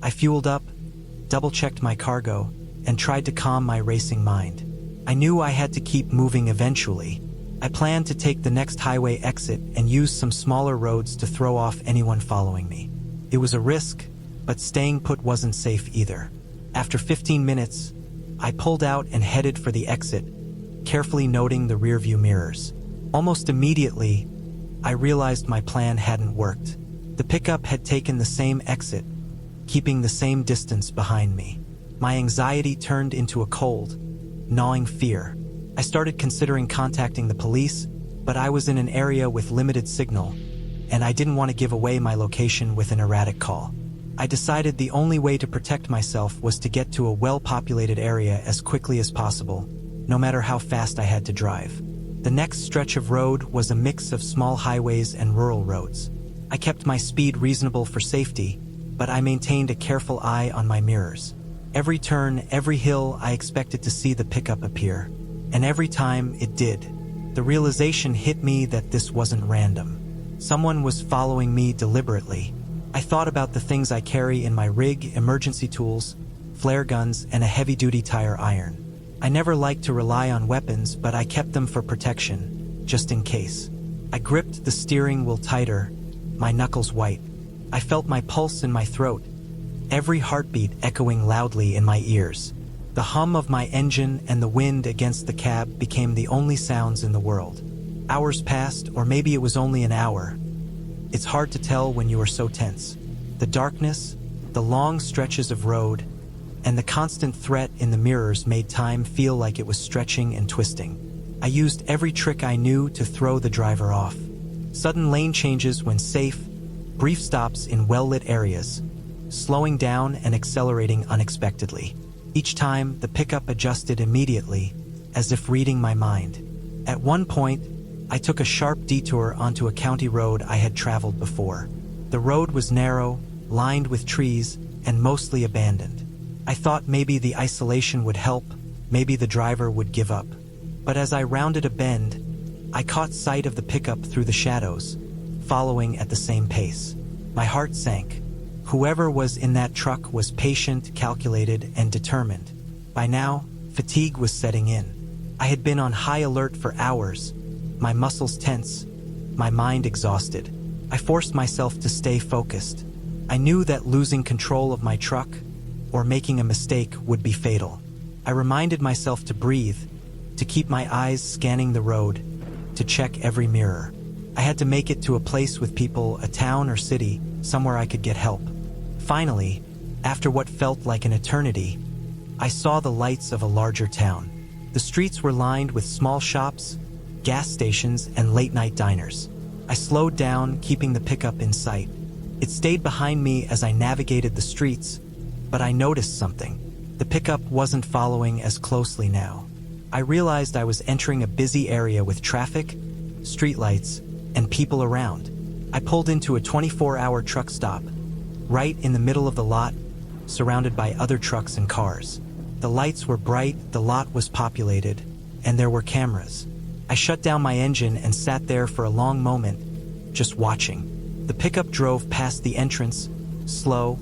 I fueled up, double-checked my cargo, and tried to calm my racing mind. I knew I had to keep moving eventually. I planned to take the next highway exit and use some smaller roads to throw off anyone following me. It was a risk, but staying put wasn't safe either. After 15 minutes, I pulled out and headed for the exit, carefully noting the rearview mirrors. Almost immediately, I realized my plan hadn't worked. The pickup had taken the same exit, keeping the same distance behind me. My anxiety turned into a cold, gnawing fear. I started considering contacting the police, but I was in an area with limited signal, and I didn't want to give away my location with an erratic call. I decided the only way to protect myself was to get to a well-populated area as quickly as possible, no matter how fast I had to drive. The next stretch of road was a mix of small highways and rural roads. I kept my speed reasonable for safety, but I maintained a careful eye on my mirrors. Every turn, every hill, I expected to see the pickup appear. And every time it did, the realization hit me that this wasn't random. Someone was following me deliberately. I thought about the things I carry in my rig: emergency tools, flare guns, and a heavy-duty tire iron. I never liked to rely on weapons, but I kept them for protection, just in case. I gripped the steering wheel tighter, my knuckles white. I felt my pulse in my throat, every heartbeat echoing loudly in my ears. The hum of my engine and the wind against the cab became the only sounds in the world. Hours passed, or maybe it was only an hour. It's hard to tell when you are so tense. The darkness, the long stretches of road, and the constant threat in the mirrors made time feel like it was stretching and twisting. I used every trick I knew to throw the driver off. Sudden lane changes when safe, brief stops in well-lit areas, slowing down and accelerating unexpectedly. Each time, the pickup adjusted immediately, as if reading my mind. At one point, I took a sharp detour onto a county road I had traveled before. The road was narrow, lined with trees, and mostly abandoned. I thought maybe the isolation would help, maybe the driver would give up. But as I rounded a bend, I caught sight of the pickup through the shadows, following at the same pace. My heart sank. Whoever was in that truck was patient, calculated, and determined. By now, fatigue was setting in. I had been on high alert for hours, my muscles tense, my mind exhausted. I forced myself to stay focused. I knew that losing control of my truck, or making a mistake, would be fatal. I reminded myself to breathe, to keep my eyes scanning the road, to check every mirror. I had to make it to a place with people, a town or city, somewhere I could get help. Finally, after what felt like an eternity, I saw the lights of a larger town. The streets were lined with small shops, gas stations, and late-night diners. I slowed down, keeping the pickup in sight. It stayed behind me as I navigated the streets, but I noticed something. The pickup wasn't following as closely now. I realized I was entering a busy area with traffic, streetlights, and people around. I pulled into a 24-hour truck stop, right in the middle of the lot, surrounded by other trucks and cars. The lights were bright, the lot was populated, and there were cameras. I shut down my engine and sat there for a long moment, just watching. The pickup drove past the entrance, slow,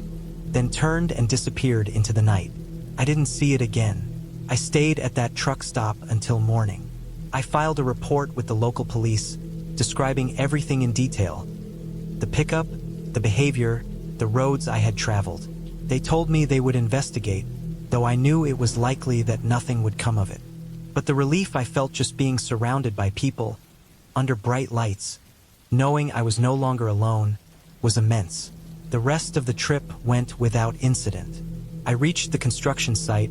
then turned and disappeared into the night. I didn't see it again. I stayed at that truck stop until morning. I filed a report with the local police, describing everything in detail. The pickup, the behavior, the roads I had traveled. They told me they would investigate, though I knew it was likely that nothing would come of it. But the relief I felt just being surrounded by people, under bright lights, knowing I was no longer alone, was immense. The rest of the trip went without incident. I reached the construction site,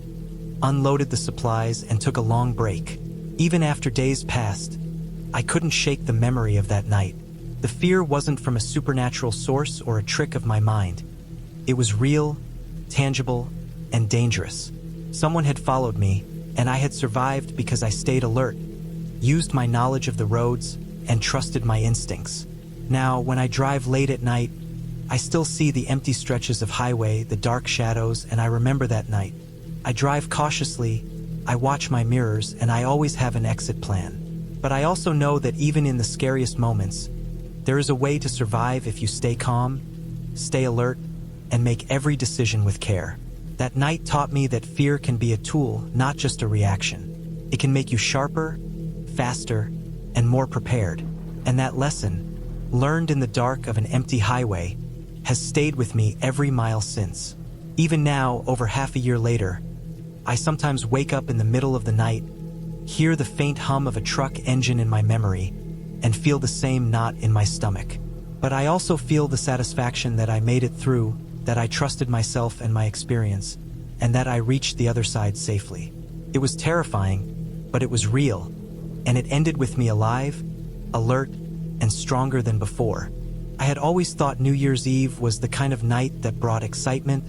unloaded the supplies, and took a long break. Even after days passed, I couldn't shake the memory of that night. The fear wasn't from a supernatural source or a trick of my mind. It was real, tangible, and dangerous. Someone had followed me, and I had survived because I stayed alert, used my knowledge of the roads, and trusted my instincts. Now, when I drive late at night, I still see the empty stretches of highway, the dark shadows, and I remember that night. I drive cautiously, I watch my mirrors, and I always have an exit plan. But I also know that even in the scariest moments, there is a way to survive if you stay calm, stay alert, and make every decision with care. That night taught me that fear can be a tool, not just a reaction. It can make you sharper, faster, and more prepared. And that lesson, learned in the dark of an empty highway, has stayed with me every mile since. Even now, over half a year later, I sometimes wake up in the middle of the night, hear the faint hum of a truck engine in my memory, and feel the same knot in my stomach. But I also feel the satisfaction that I made it through, that I trusted myself and my experience, and that I reached the other side safely. It was terrifying, but it was real, and it ended with me alive, alert, and stronger than before. I had always thought New Year's Eve was the kind of night that brought excitement,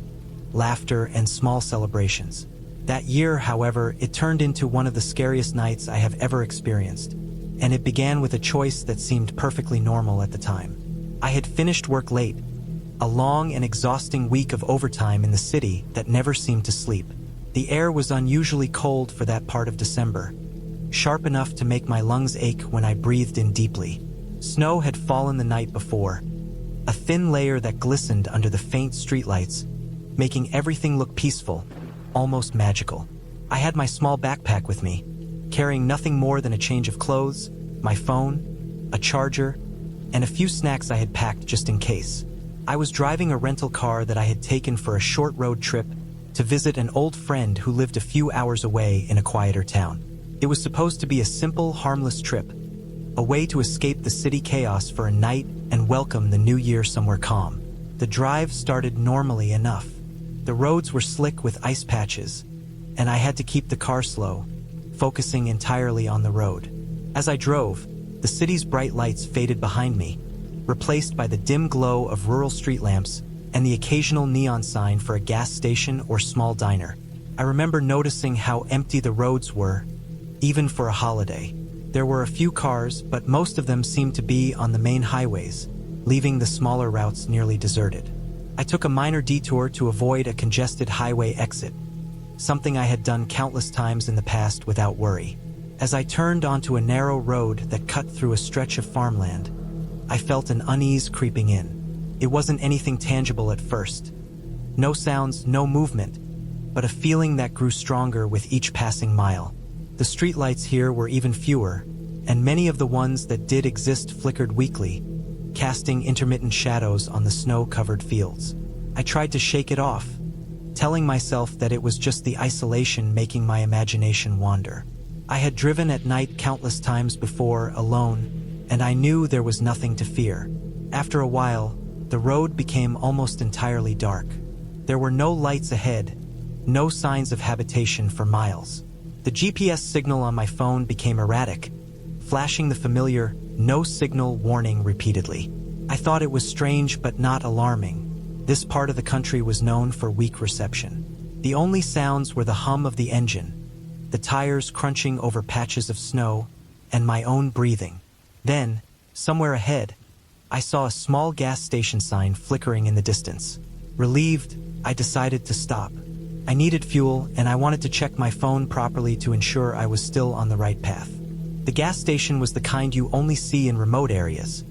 laughter, and small celebrations. That year, however, it turned into one of the scariest nights I have ever experienced, and it began with a choice that seemed perfectly normal at the time. I had finished work late, a long and exhausting week of overtime in the city that never seemed to sleep. The air was unusually cold for that part of December, sharp enough to make my lungs ache when I breathed in deeply. Snow had fallen the night before, a thin layer that glistened under the faint streetlights, making everything look peaceful, almost magical. I had my small backpack with me, carrying nothing more than a change of clothes, my phone, a charger, and a few snacks I had packed just in case. I was driving a rental car that I had taken for a short road trip to visit an old friend who lived a few hours away in a quieter town. It was supposed to be a simple, harmless trip, a way to escape the city chaos for a night and welcome the new year somewhere calm. The drive started normally enough. The roads were slick with ice patches, and I had to keep the car slow, focusing entirely on the road. As I drove, the city's bright lights faded behind me, replaced by the dim glow of rural street lamps and the occasional neon sign for a gas station or small diner. I remember noticing how empty the roads were, even for a holiday. There were a few cars, but most of them seemed to be on the main highways, leaving the smaller routes nearly deserted. I took a minor detour to avoid a congested highway exit, something I had done countless times in the past without worry. As I turned onto a narrow road that cut through a stretch of farmland, I felt an unease creeping in. It wasn't anything tangible at first. No sounds, no movement, but a feeling that grew stronger with each passing mile. The streetlights here were even fewer, and many of the ones that did exist flickered weakly, casting intermittent shadows on the snow-covered fields. I tried to shake it off, telling myself that it was just the isolation making my imagination wander. I had driven at night countless times before, alone, and I knew there was nothing to fear. After a while, the road became almost entirely dark. There were no lights ahead, no signs of habitation for miles. The GPS signal on my phone became erratic, flashing the familiar "no signal" warning repeatedly. I thought it was strange but not alarming. This part of the country was known for weak reception. The only sounds were the hum of the engine, the tires crunching over patches of snow, and my own breathing. Then, somewhere ahead, I saw a small gas station sign flickering in the distance. Relieved, I decided to stop. I needed fuel, and I wanted to check my phone properly to ensure I was still on the right path. The gas station was the kind you only see in remote areas.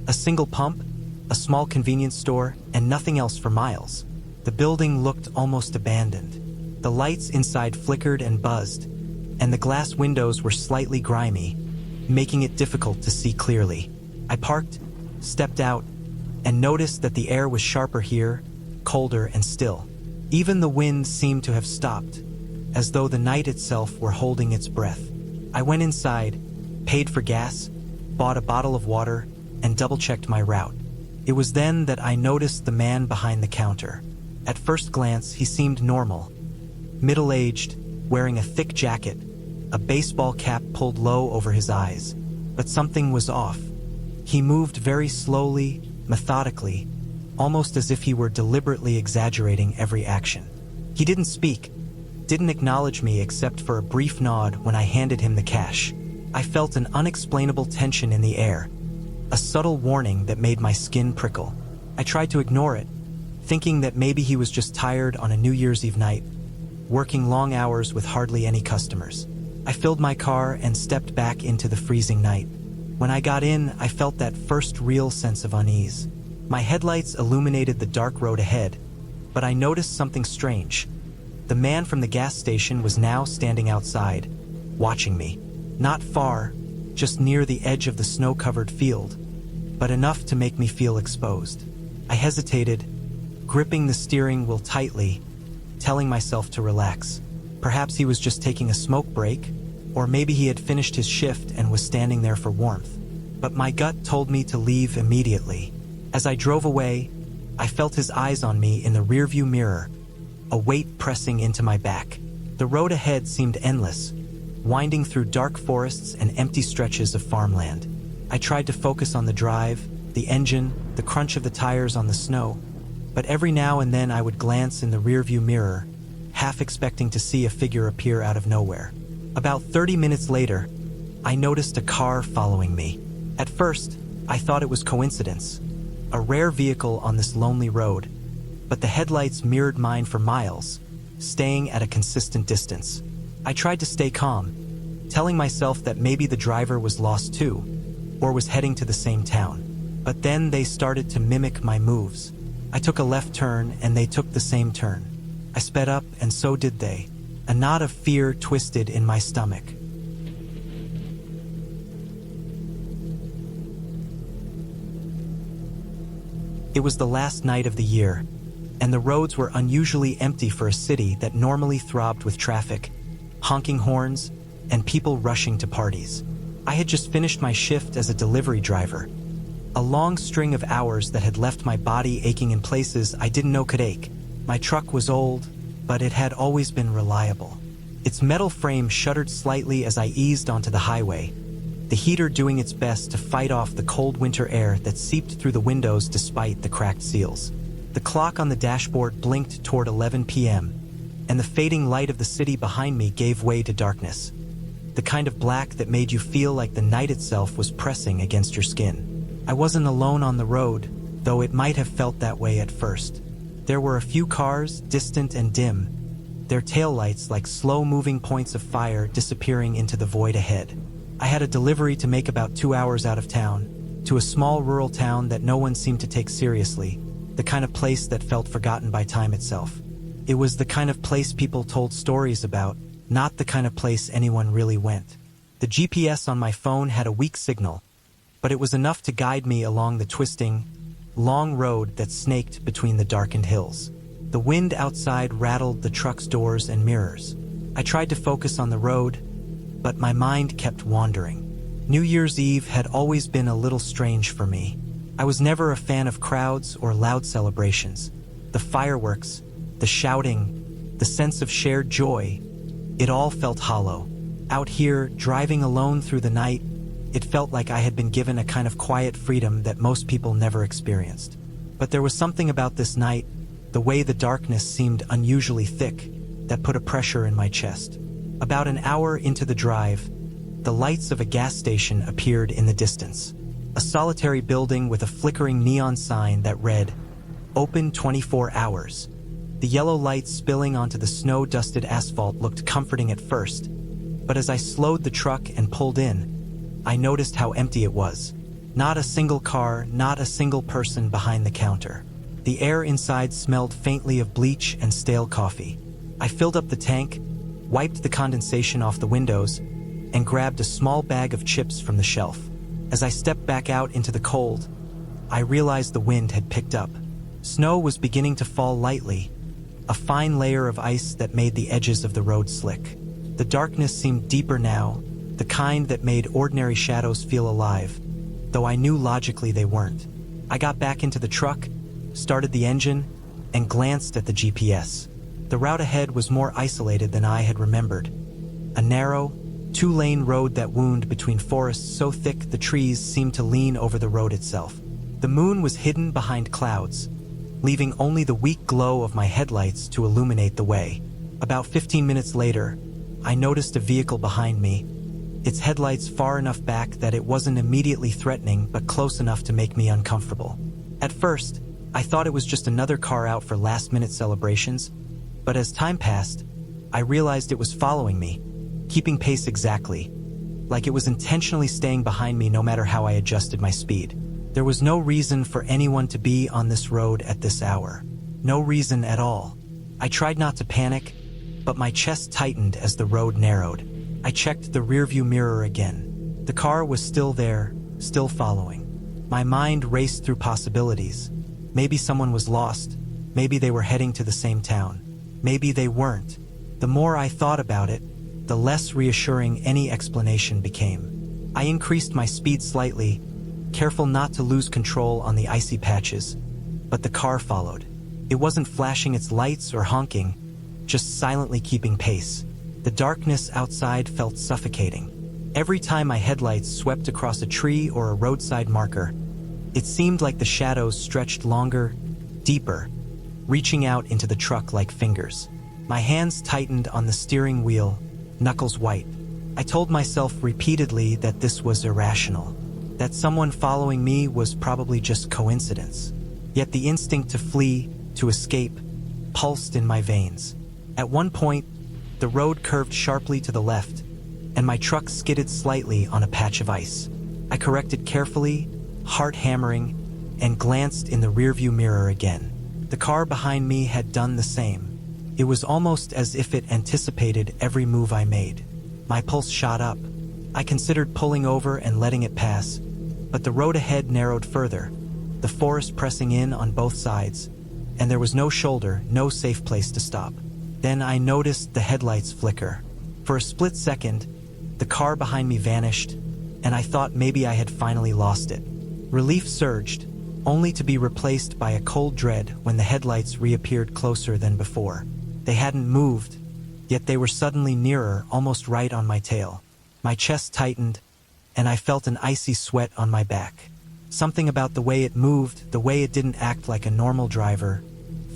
A single pump, a small convenience store, and nothing else for miles. The building looked almost abandoned. The lights inside flickered and buzzed, and the glass windows were slightly grimy, making it difficult to see clearly. I parked, stepped out, and noticed that the air was sharper here, colder and still. Even the wind seemed to have stopped, as though the night itself were holding its breath. I went inside, paid for gas, bought a bottle of water, and double-checked my route. It was then that I noticed the man behind the counter. At first glance, he seemed normal. Middle-aged, wearing a thick jacket, a baseball cap pulled low over his eyes. But something was off. He moved very slowly, methodically, almost as if he were deliberately exaggerating every action. He didn't speak, didn't acknowledge me except for a brief nod when I handed him the cash. I felt an unexplainable tension in the air, a subtle warning that made my skin prickle. I tried to ignore it, thinking that maybe he was just tired on a New Year's Eve night, working long hours with hardly any customers. I filled my car and stepped back into the freezing night. When I got in, I felt that first real sense of unease. My headlights illuminated the dark road ahead, But I noticed something strange. The man from the gas station was now standing outside, watching me. Not far, just near the edge of the snow-covered field, but enough to make me feel exposed. I hesitated, gripping the steering wheel tightly, telling myself to relax. Perhaps he was just taking a smoke break, or maybe he had finished his shift and was standing there for warmth. But my gut told me to leave immediately. As I drove away, I felt his eyes on me in the rearview mirror, a weight pressing into my back. The road ahead seemed endless, winding through dark forests and empty stretches of farmland. I tried to focus on the drive, the engine, the crunch of the tires on the snow, but every now and then I would glance in the rearview mirror, half expecting to see a figure appear out of nowhere. About 30 minutes later, I noticed a car following me. At first, I thought it was coincidence, a rare vehicle on this lonely road, but the headlights mirrored mine for miles, staying at a consistent distance. I tried to stay calm, telling myself that maybe the driver was lost too, or was heading to the same town. But then they started to mimic my moves. I took a left turn and they took the same turn. I sped up and so did they. A knot of fear twisted in my stomach. It was the last night of the year, and the roads were unusually empty for a city that normally throbbed with traffic, honking horns, and people rushing to parties. I had just finished my shift as a delivery driver, a long string of hours that had left my body aching in places I didn't know could ache. My truck was old, but it had always been reliable. Its metal frame shuddered slightly as I eased onto the highway, the heater doing its best to fight off the cold winter air that seeped through the windows despite the cracked seals. The clock on the dashboard blinked toward 11 p.m., and the fading light of the city behind me gave way to darkness, the kind of black that made you feel like the night itself was pressing against your skin. I wasn't alone on the road, though it might have felt that way at first. There were a few cars, distant and dim, their taillights like slow-moving points of fire disappearing into the void ahead. I had a delivery to make about 2 hours out of town, to a small rural town that no one seemed to take seriously, the kind of place that felt forgotten by time itself. It was the kind of place people told stories about, not the kind of place anyone really went. The GPS on my phone had a weak signal, but it was enough to guide me along the twisting, long road that snaked between the darkened hills. The wind outside rattled the truck's doors and mirrors. I tried to focus on the road, but my mind kept wandering. New Year's Eve had always been a little strange for me. I was never a fan of crowds or loud celebrations. The fireworks, the shouting, the sense of shared joy, it all felt hollow. Out here, driving alone through the night, it felt like I had been given a kind of quiet freedom that most people never experienced. But there was something about this night, the way the darkness seemed unusually thick, that put a pressure in my chest. About an hour into the drive, the lights of a gas station appeared in the distance. A solitary building with a flickering neon sign that read, "Open 24 hours." The yellow lights spilling onto the snow-dusted asphalt looked comforting at first, but as I slowed the truck and pulled in, I noticed how empty it was. Not a single car, not a single person behind the counter. The air inside smelled faintly of bleach and stale coffee. I filled up the tank, wiped the condensation off the windows, and grabbed a small bag of chips from the shelf. As I stepped back out into the cold, I realized the wind had picked up. Snow was beginning to fall lightly, a fine layer of ice that made the edges of the road slick. The darkness seemed deeper now, the kind that made ordinary shadows feel alive, though I knew logically they weren't. I got back into the truck, started the engine, and glanced at the GPS. The route ahead was more isolated than I had remembered. A narrow, two-lane road that wound between forests so thick the trees seemed to lean over the road itself. The moon was hidden behind clouds, leaving only the weak glow of my headlights to illuminate the way. About 15 minutes later, I noticed a vehicle behind me, its headlights far enough back that it wasn't immediately threatening but close enough to make me uncomfortable. At first, I thought it was just another car out for last-minute celebrations, but as time passed, I realized it was following me, keeping pace exactly, like it was intentionally staying behind me no matter how I adjusted my speed. There was no reason for anyone to be on this road at this hour. No reason at all. I tried not to panic, but my chest tightened as the road narrowed. I checked the rearview mirror again. The car was still there, still following. My mind raced through possibilities. Maybe someone was lost. Maybe they were heading to the same town. Maybe they weren't. The more I thought about it, the less reassuring any explanation became. I increased my speed slightly, careful not to lose control on the icy patches, but the car followed. It wasn't flashing its lights or honking, just silently keeping pace. The darkness outside felt suffocating. Every time my headlights swept across a tree or a roadside marker, it seemed like the shadows stretched longer, deeper, reaching out into the truck like fingers. My hands tightened on the steering wheel, knuckles white. I told myself repeatedly that this was irrational, that someone following me was probably just coincidence. Yet the instinct to flee, to escape, pulsed in my veins. At one point, the road curved sharply to the left, and my truck skidded slightly on a patch of ice. I corrected carefully, heart hammering, and glanced in the rearview mirror again. The car behind me had done the same. It was almost as if it anticipated every move I made. My pulse shot up. I considered pulling over and letting it pass, but the road ahead narrowed further, the forest pressing in on both sides, and there was no shoulder, no safe place to stop. Then I noticed the headlights flicker. For a split second, the car behind me vanished, and I thought maybe I had finally lost it. Relief surged, only to be replaced by a cold dread when the headlights reappeared closer than before. They hadn't moved, yet they were suddenly nearer, almost right on my tail. My chest tightened, and I felt an icy sweat on my back. Something about the way it moved, the way it didn't act like a normal driver,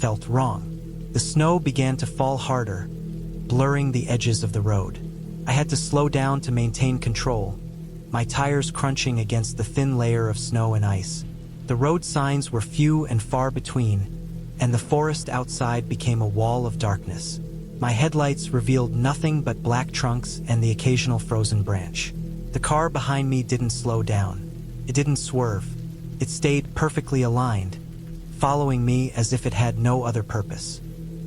felt wrong. The snow began to fall harder, blurring the edges of the road. I had to slow down to maintain control, my tires crunching against the thin layer of snow and ice. The road signs were few and far between, and the forest outside became a wall of darkness. My headlights revealed nothing but black trunks and the occasional frozen branch. The car behind me didn't slow down. It didn't swerve. It stayed perfectly aligned, following me as if it had no other purpose.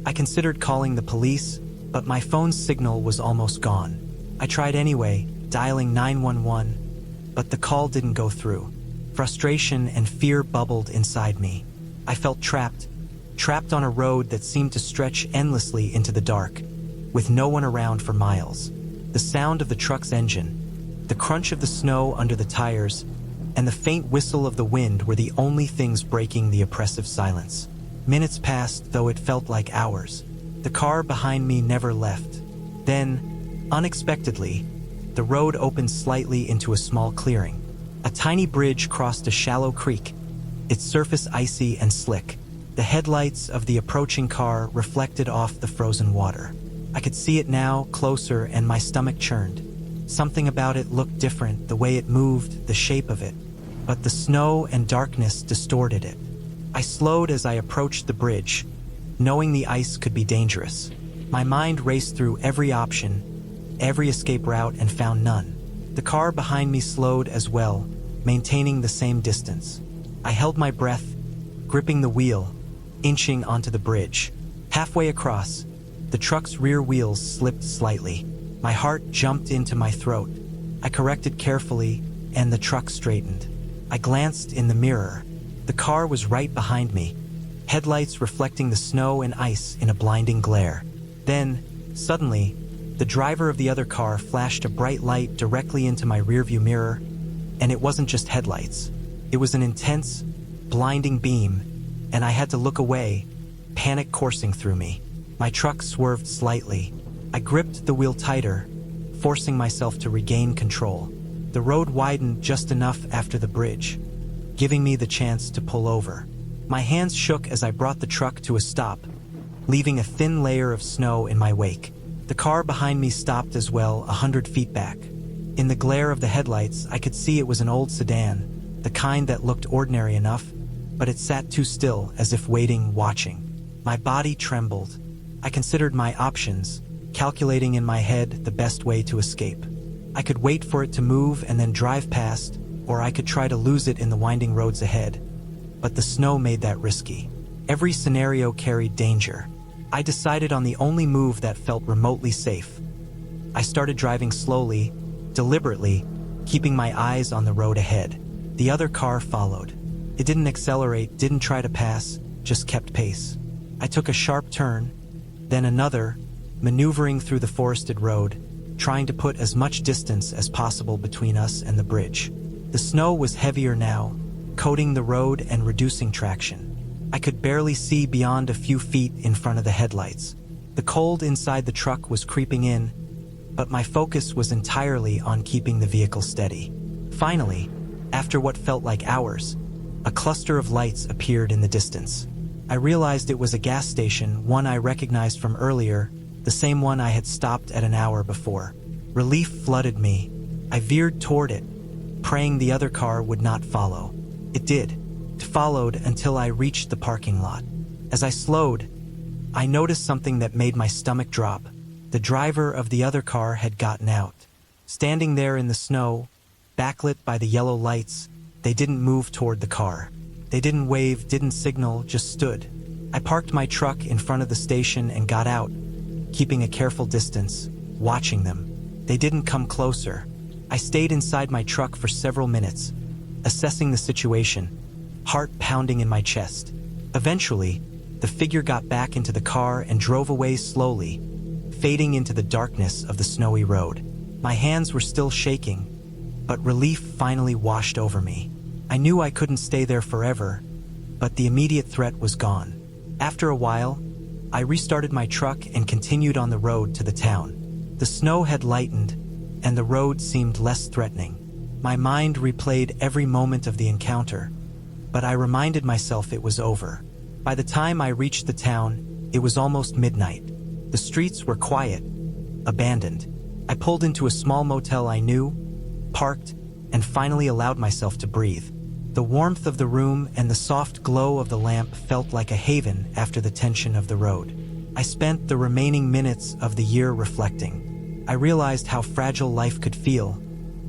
I considered calling the police, but my phone's signal was almost gone. I tried anyway, dialing 911, but the call didn't go through. Frustration and fear bubbled inside me. I felt trapped on a road that seemed to stretch endlessly into the dark, with no one around for miles. The sound of the truck's engine, the crunch of the snow under the tires, and the faint whistle of the wind were the only things breaking the oppressive silence. Minutes passed, though it felt like hours. The car behind me never left. Then, unexpectedly, the road opened slightly into a small clearing. A tiny bridge crossed a shallow creek, its surface icy and slick. The headlights of the approaching car reflected off the frozen water. I could see it now, closer, and my stomach churned. Something about it looked different, the way it moved, the shape of it. But the snow and darkness distorted it. I slowed as I approached the bridge, knowing the ice could be dangerous. My mind raced through every option, every escape route, and found none. The car behind me slowed as well, maintaining the same distance. I held my breath, gripping the wheel, inching onto the bridge. Halfway across, the truck's rear wheels slipped slightly. My heart jumped into my throat. I corrected carefully, and the truck straightened. I glanced in the mirror. The car was right behind me, headlights reflecting the snow and ice in a blinding glare. Then, suddenly, the driver of the other car flashed a bright light directly into my rearview mirror, and it wasn't just headlights. It was an intense, blinding beam, and I had to look away, panic coursing through me. My truck swerved slightly. I gripped the wheel tighter, forcing myself to regain control. The road widened just enough after the bridge, giving me the chance to pull over. My hands shook as I brought the truck to a stop, leaving a thin layer of snow in my wake. The car behind me stopped as well, 100 feet back. In the glare of the headlights, I could see it was an old sedan, the kind that looked ordinary enough, but it sat too still, as if waiting, watching. My body trembled. I considered my options, calculating in my head the best way to escape. I could wait for it to move and then drive past, or I could try to lose it in the winding roads ahead. But the snow made that risky. Every scenario carried danger. I decided on the only move that felt remotely safe. I started driving slowly, deliberately, keeping my eyes on the road ahead. The other car followed. It didn't accelerate, didn't try to pass, just kept pace. I took a sharp turn, then another, maneuvering through the forested road, trying to put as much distance as possible between us and the bridge. The snow was heavier now, coating the road and reducing traction. I could barely see beyond a few feet in front of the headlights. The cold inside the truck was creeping in, but my focus was entirely on keeping the vehicle steady. Finally, after what felt like hours, a cluster of lights appeared in the distance. I realized it was a gas station, one I recognized from earlier, the same one I had stopped at an hour before. Relief flooded me. I veered toward it, praying the other car would not follow. It did. It followed until I reached the parking lot. As I slowed, I noticed something that made my stomach drop. The driver of the other car had gotten out. Standing there in the snow, backlit by the yellow lights, they didn't move toward the car. They didn't wave, didn't signal, just stood. I parked my truck in front of the station and got out, keeping a careful distance, watching them. They didn't come closer. I stayed inside my truck for several minutes, assessing the situation, heart pounding in my chest. Eventually, the figure got back into the car and drove away slowly, fading into the darkness of the snowy road. My hands were still shaking, but relief finally washed over me. I knew I couldn't stay there forever, but the immediate threat was gone. After a while, I restarted my truck and continued on the road to the town. The snow had lightened, and the road seemed less threatening. My mind replayed every moment of the encounter, but I reminded myself it was over. By the time I reached the town, it was almost midnight. The streets were quiet, abandoned. I pulled into a small motel I knew, parked, and finally allowed myself to breathe. The warmth of the room and the soft glow of the lamp felt like a haven after the tension of the road. I spent the remaining minutes of the year reflecting. I realized how fragile life could feel,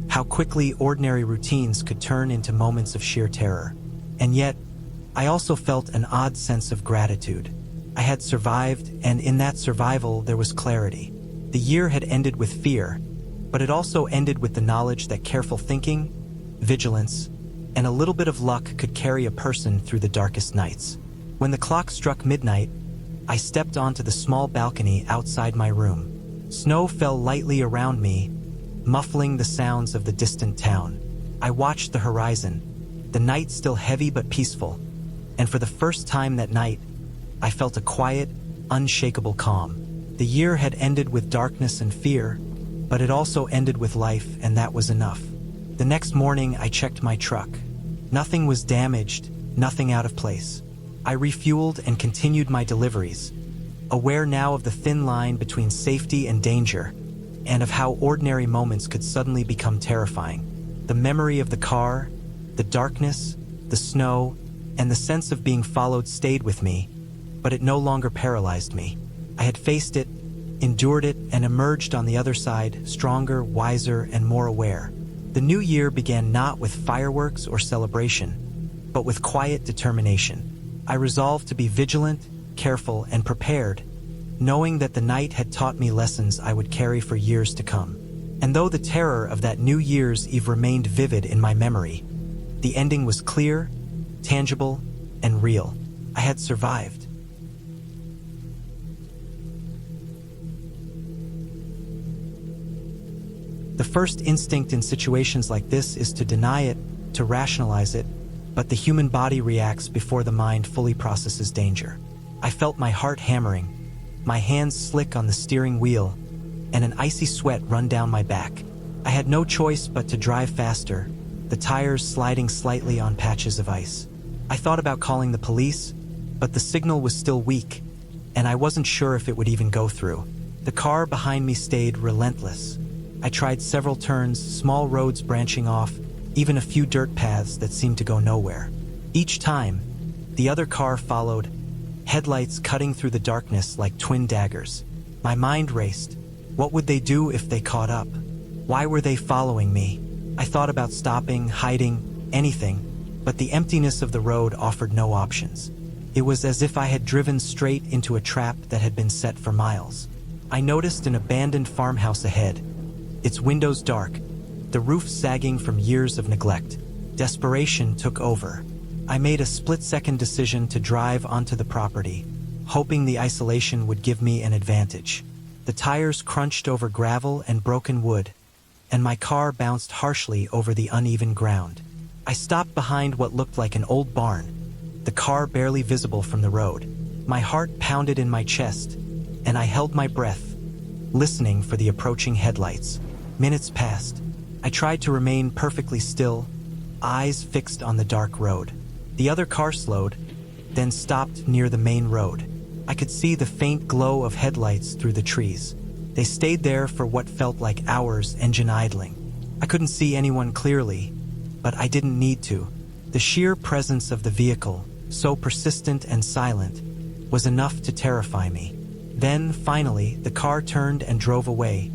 how quickly ordinary routines could turn into moments of sheer terror. And yet, I also felt an odd sense of gratitude. I had survived, and in that survival there was clarity. The year had ended with fear, but it also ended with the knowledge that careful thinking, vigilance, and a little bit of luck could carry a person through the darkest nights. When the clock struck midnight, I stepped onto the small balcony outside my room. Snow fell lightly around me, muffling the sounds of the distant town. I watched the horizon, the night still heavy but peaceful, and for the first time that night, I felt a quiet, unshakable calm. The year had ended with darkness and fear, but it also ended with life, and that was enough. The next morning, I checked my truck. Nothing was damaged, nothing out of place. I refueled and continued my deliveries, aware now of the thin line between safety and danger, and of how ordinary moments could suddenly become terrifying. The memory of the car, the darkness, the snow, and the sense of being followed stayed with me, but it no longer paralyzed me. I had faced it, endured it, and emerged on the other side, stronger, wiser, and more aware. The new year began not with fireworks or celebration, but with quiet determination. I resolved to be vigilant, careful, and prepared, knowing that the night had taught me lessons I would carry for years to come. And though the terror of that New Year's Eve remained vivid in my memory, the ending was clear, tangible, and real. I had survived. The first instinct in situations like this is to deny it, to rationalize it, but the human body reacts before the mind fully processes danger. I felt my heart hammering, my hands slick on the steering wheel, and an icy sweat run down my back. I had no choice but to drive faster, the tires sliding slightly on patches of ice. I thought about calling the police, but the signal was still weak, and I wasn't sure if it would even go through. The car behind me stayed relentless. I tried several turns, small roads branching off, even a few dirt paths that seemed to go nowhere. Each time, the other car followed, headlights cutting through the darkness like twin daggers. My mind raced. What would they do if they caught up? Why were they following me? I thought about stopping, hiding, anything, but the emptiness of the road offered no options. It was as if I had driven straight into a trap that had been set for miles. I noticed an abandoned farmhouse ahead, its windows dark, the roof sagging from years of neglect. Desperation took over. I made a split-second decision to drive onto the property, hoping the isolation would give me an advantage. The tires crunched over gravel and broken wood, and my car bounced harshly over the uneven ground. I stopped behind what looked like an old barn, the car barely visible from the road. My heart pounded in my chest, and I held my breath, listening for the approaching headlights. Minutes passed. I tried to remain perfectly still, eyes fixed on the dark road. The other car slowed, then stopped near the main road. I could see the faint glow of headlights through the trees. They stayed there for what felt like hours, engine idling. I couldn't see anyone clearly, but I didn't need to. The sheer presence of the vehicle, so persistent and silent, was enough to terrify me. Then, finally, the car turned and drove away,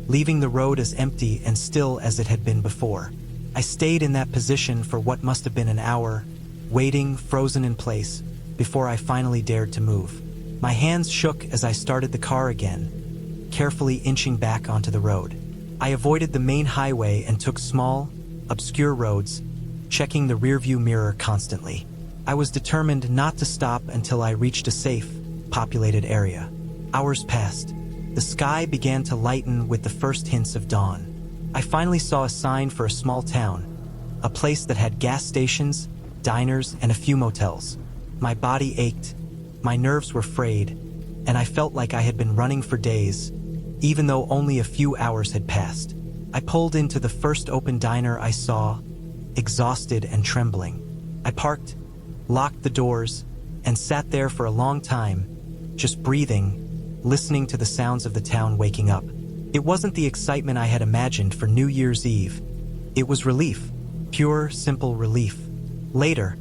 leaving the road as empty and still as it had been before. I stayed in that position for what must have been an hour, waiting, frozen in place, before I finally dared to move. My hands shook as I started the car again, carefully inching back onto the road. I avoided the main highway and took small, obscure roads, checking the rearview mirror constantly. I was determined not to stop until I reached a safe, populated area. Hours passed. The sky began to lighten with the first hints of dawn. I finally saw a sign for a small town, a place that had gas stations, diners, and a few motels. My body ached, my nerves were frayed, and I felt like I had been running for days, even though only a few hours had passed. I pulled into the first open diner I saw, exhausted and trembling. I parked, locked the doors, and sat there for a long time, just breathing, listening to the sounds of the town waking up. It wasn't the excitement I had imagined for New Year's Eve. It was relief, pure, simple relief. Later,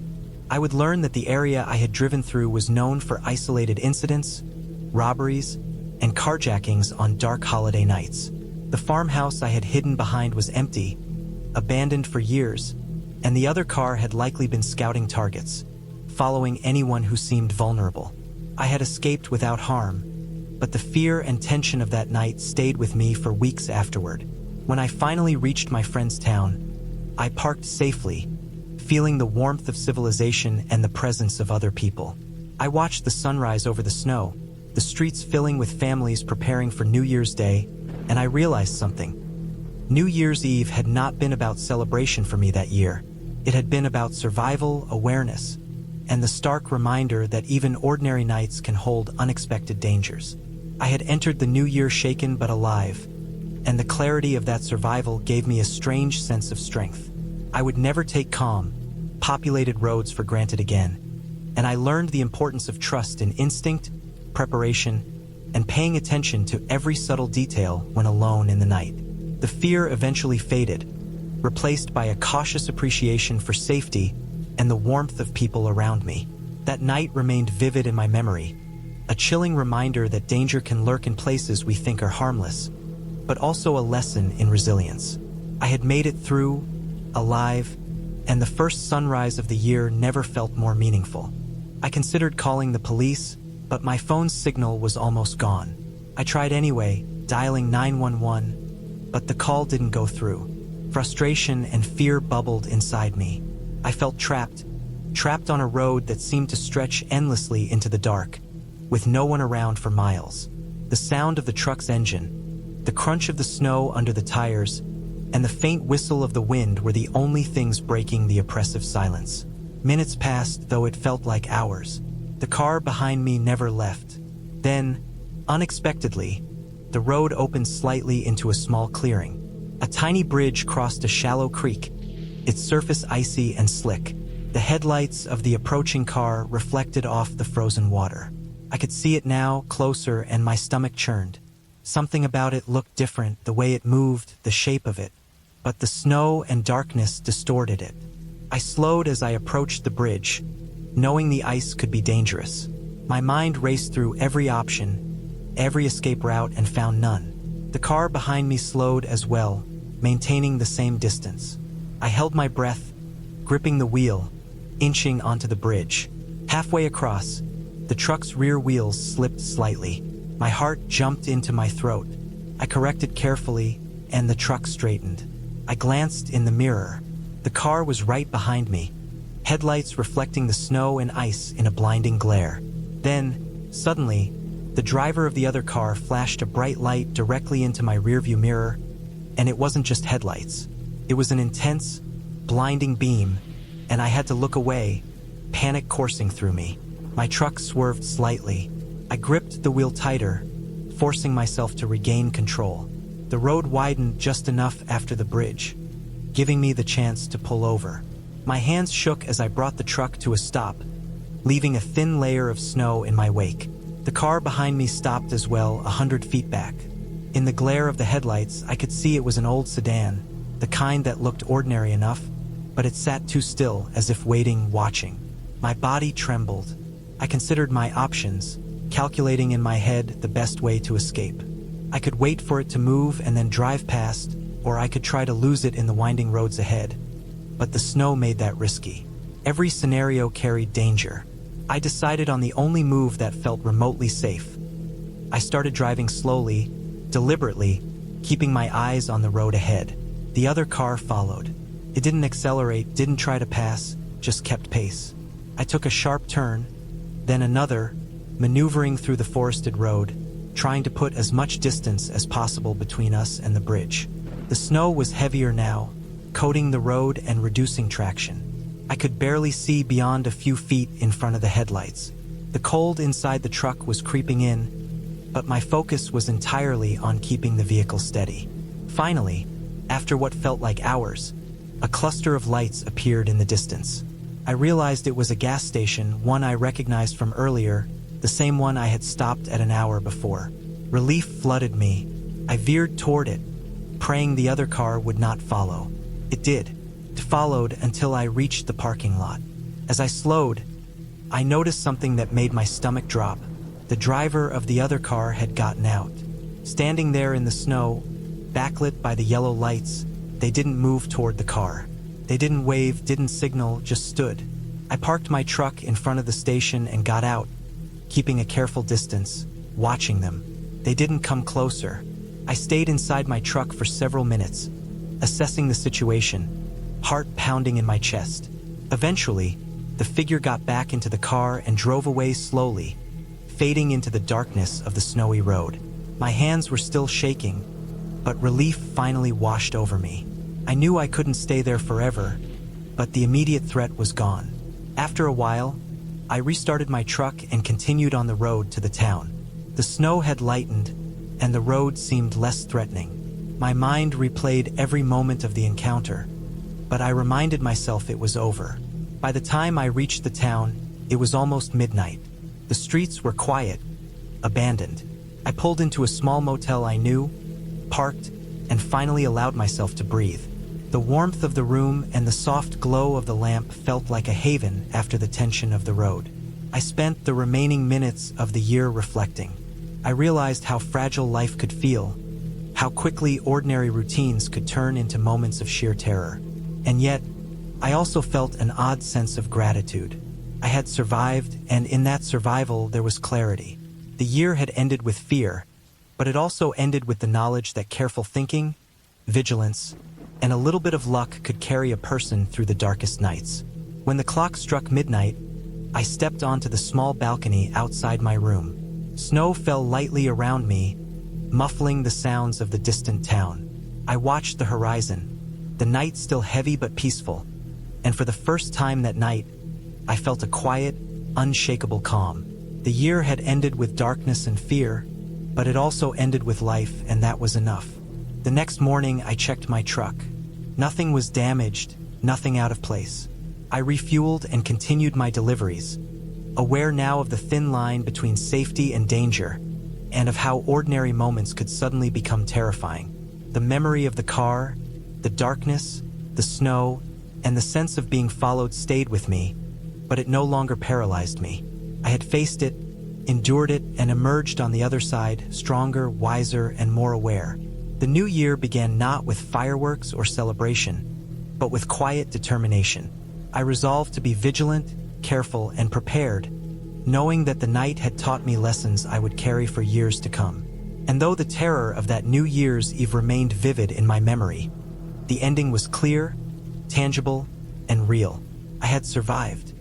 I would learn that the area I had driven through was known for isolated incidents, robberies, and carjackings on dark holiday nights. The farmhouse I had hidden behind was empty, abandoned for years, and the other car had likely been scouting targets, following anyone who seemed vulnerable. I had escaped without harm, but the fear and tension of that night stayed with me for weeks afterward. When I finally reached my friend's town, I parked safely, feeling the warmth of civilization and the presence of other people. I watched the sunrise over the snow, the streets filling with families preparing for New Year's Day, and I realized something. New Year's Eve had not been about celebration for me that year. It had been about survival, awareness, and the stark reminder that even ordinary nights can hold unexpected dangers. I had entered the new year shaken but alive, and the clarity of that survival gave me a strange sense of strength. I would never take calm, populated roads for granted again, and I learned the importance of trust in instinct, preparation, and paying attention to every subtle detail when alone in the night. The fear eventually faded, replaced by a cautious appreciation for safety and the warmth of people around me. That night remained vivid in my memory, a chilling reminder that danger can lurk in places we think are harmless, but also a lesson in resilience. I had made it through, alive, and the first sunrise of the year never felt more meaningful. I considered calling the police, but my phone's signal was almost gone. I tried anyway, dialing 911, but the call didn't go through. Frustration and fear bubbled inside me. I felt trapped on a road that seemed to stretch endlessly into the dark, with no one around for miles. The sound of the truck's engine, the crunch of the snow under the tires, and the faint whistle of the wind were the only things breaking the oppressive silence. Minutes passed, though it felt like hours. The car behind me never left. Then, unexpectedly, the road opened slightly into a small clearing. A tiny bridge crossed a shallow creek, its surface icy and slick. The headlights of the approaching car reflected off the frozen water. I could see it now, closer, and my stomach churned. Something about it looked different, the way it moved, the shape of it. But the snow and darkness distorted it. I slowed as I approached the bridge, knowing the ice could be dangerous. My mind raced through every option, every escape route, and found none. The car behind me slowed as well, maintaining the same distance. I held my breath, gripping the wheel, inching onto the bridge. Halfway across, the truck's rear wheels slipped slightly. My heart jumped into my throat. I corrected carefully, and the truck straightened. I glanced in the mirror. The car was right behind me, headlights reflecting the snow and ice in a blinding glare. Then, suddenly, the driver of the other car flashed a bright light directly into my rearview mirror, and it wasn't just headlights. It was an intense, blinding beam, and I had to look away, panic coursing through me. My truck swerved slightly. I gripped the wheel tighter, forcing myself to regain control. The road widened just enough after the bridge, giving me the chance to pull over. My hands shook as I brought the truck to a stop, leaving a thin layer of snow in my wake. The car behind me stopped as well, 100 feet back. In the glare of the headlights, I could see it was an old sedan, the kind that looked ordinary enough, but it sat too still, as if waiting, watching. My body trembled. I considered my options, calculating in my head the best way to escape. I could wait for it to move and then drive past, or I could try to lose it in the winding roads ahead. But the snow made that risky. Every scenario carried danger. I decided on the only move that felt remotely safe. I started driving slowly, deliberately, keeping my eyes on the road ahead. The other car followed. It didn't accelerate, didn't try to pass, just kept pace. I took a sharp turn, then another, maneuvering through the forested road, trying to put as much distance as possible between us and the bridge. The snow was heavier now, coating the road and reducing traction. I could barely see beyond a few feet in front of the headlights. The cold inside the truck was creeping in, but my focus was entirely on keeping the vehicle steady. Finally, after what felt like hours, a cluster of lights appeared in the distance. I realized it was a gas station, one I recognized from earlier, the same one I had stopped at an hour before. Relief flooded me. I veered toward it, praying the other car would not follow. It did. It followed until I reached the parking lot. As I slowed, I noticed something that made my stomach drop. The driver of the other car had gotten out. Standing there in the snow, backlit by the yellow lights, they didn't move toward the car. They didn't wave, didn't signal, just stood. I parked my truck in front of the station and got out, keeping a careful distance, watching them. They didn't come closer. I stayed inside my truck for several minutes, assessing the situation, heart pounding in my chest. Eventually, the figure got back into the car and drove away slowly, fading into the darkness of the snowy road. My hands were still shaking, but relief finally washed over me. I knew I couldn't stay there forever, but the immediate threat was gone. After a while, I restarted my truck and continued on the road to the town. The snow had lightened, and the road seemed less threatening. My mind replayed every moment of the encounter, but I reminded myself it was over. By the time I reached the town, it was almost midnight. The streets were quiet, abandoned. I pulled into a small motel I knew, parked, and finally allowed myself to breathe. The warmth of the room and the soft glow of the lamp felt like a haven after the tension of the road. I spent the remaining minutes of the year reflecting. I realized how fragile life could feel, how quickly ordinary routines could turn into moments of sheer terror. And yet, I also felt an odd sense of gratitude. I had survived, and in that survival there was clarity. The year had ended with fear, but it also ended with the knowledge that careful thinking, vigilance, and a little bit of luck could carry a person through the darkest nights. When the clock struck midnight, I stepped onto the small balcony outside my room. Snow fell lightly around me, muffling the sounds of the distant town. I watched the horizon, the night still heavy but peaceful, and for the first time that night, I felt a quiet, unshakable calm. The year had ended with darkness and fear, but it also ended with life, and that was enough. The next morning, I checked my truck. Nothing was damaged, nothing out of place. I refueled and continued my deliveries, aware now of the thin line between safety and danger, and of how ordinary moments could suddenly become terrifying. The memory of the car, the darkness, the snow, and the sense of being followed stayed with me, but it no longer paralyzed me. I had faced it, endured it, and emerged on the other side, stronger, wiser, and more aware. The new year began not with fireworks or celebration, but with quiet determination. I resolved to be vigilant, careful, and prepared, knowing that the night had taught me lessons I would carry for years to come. And though the terror of that New Year's Eve remained vivid in my memory, the ending was clear, tangible, and real. I had survived.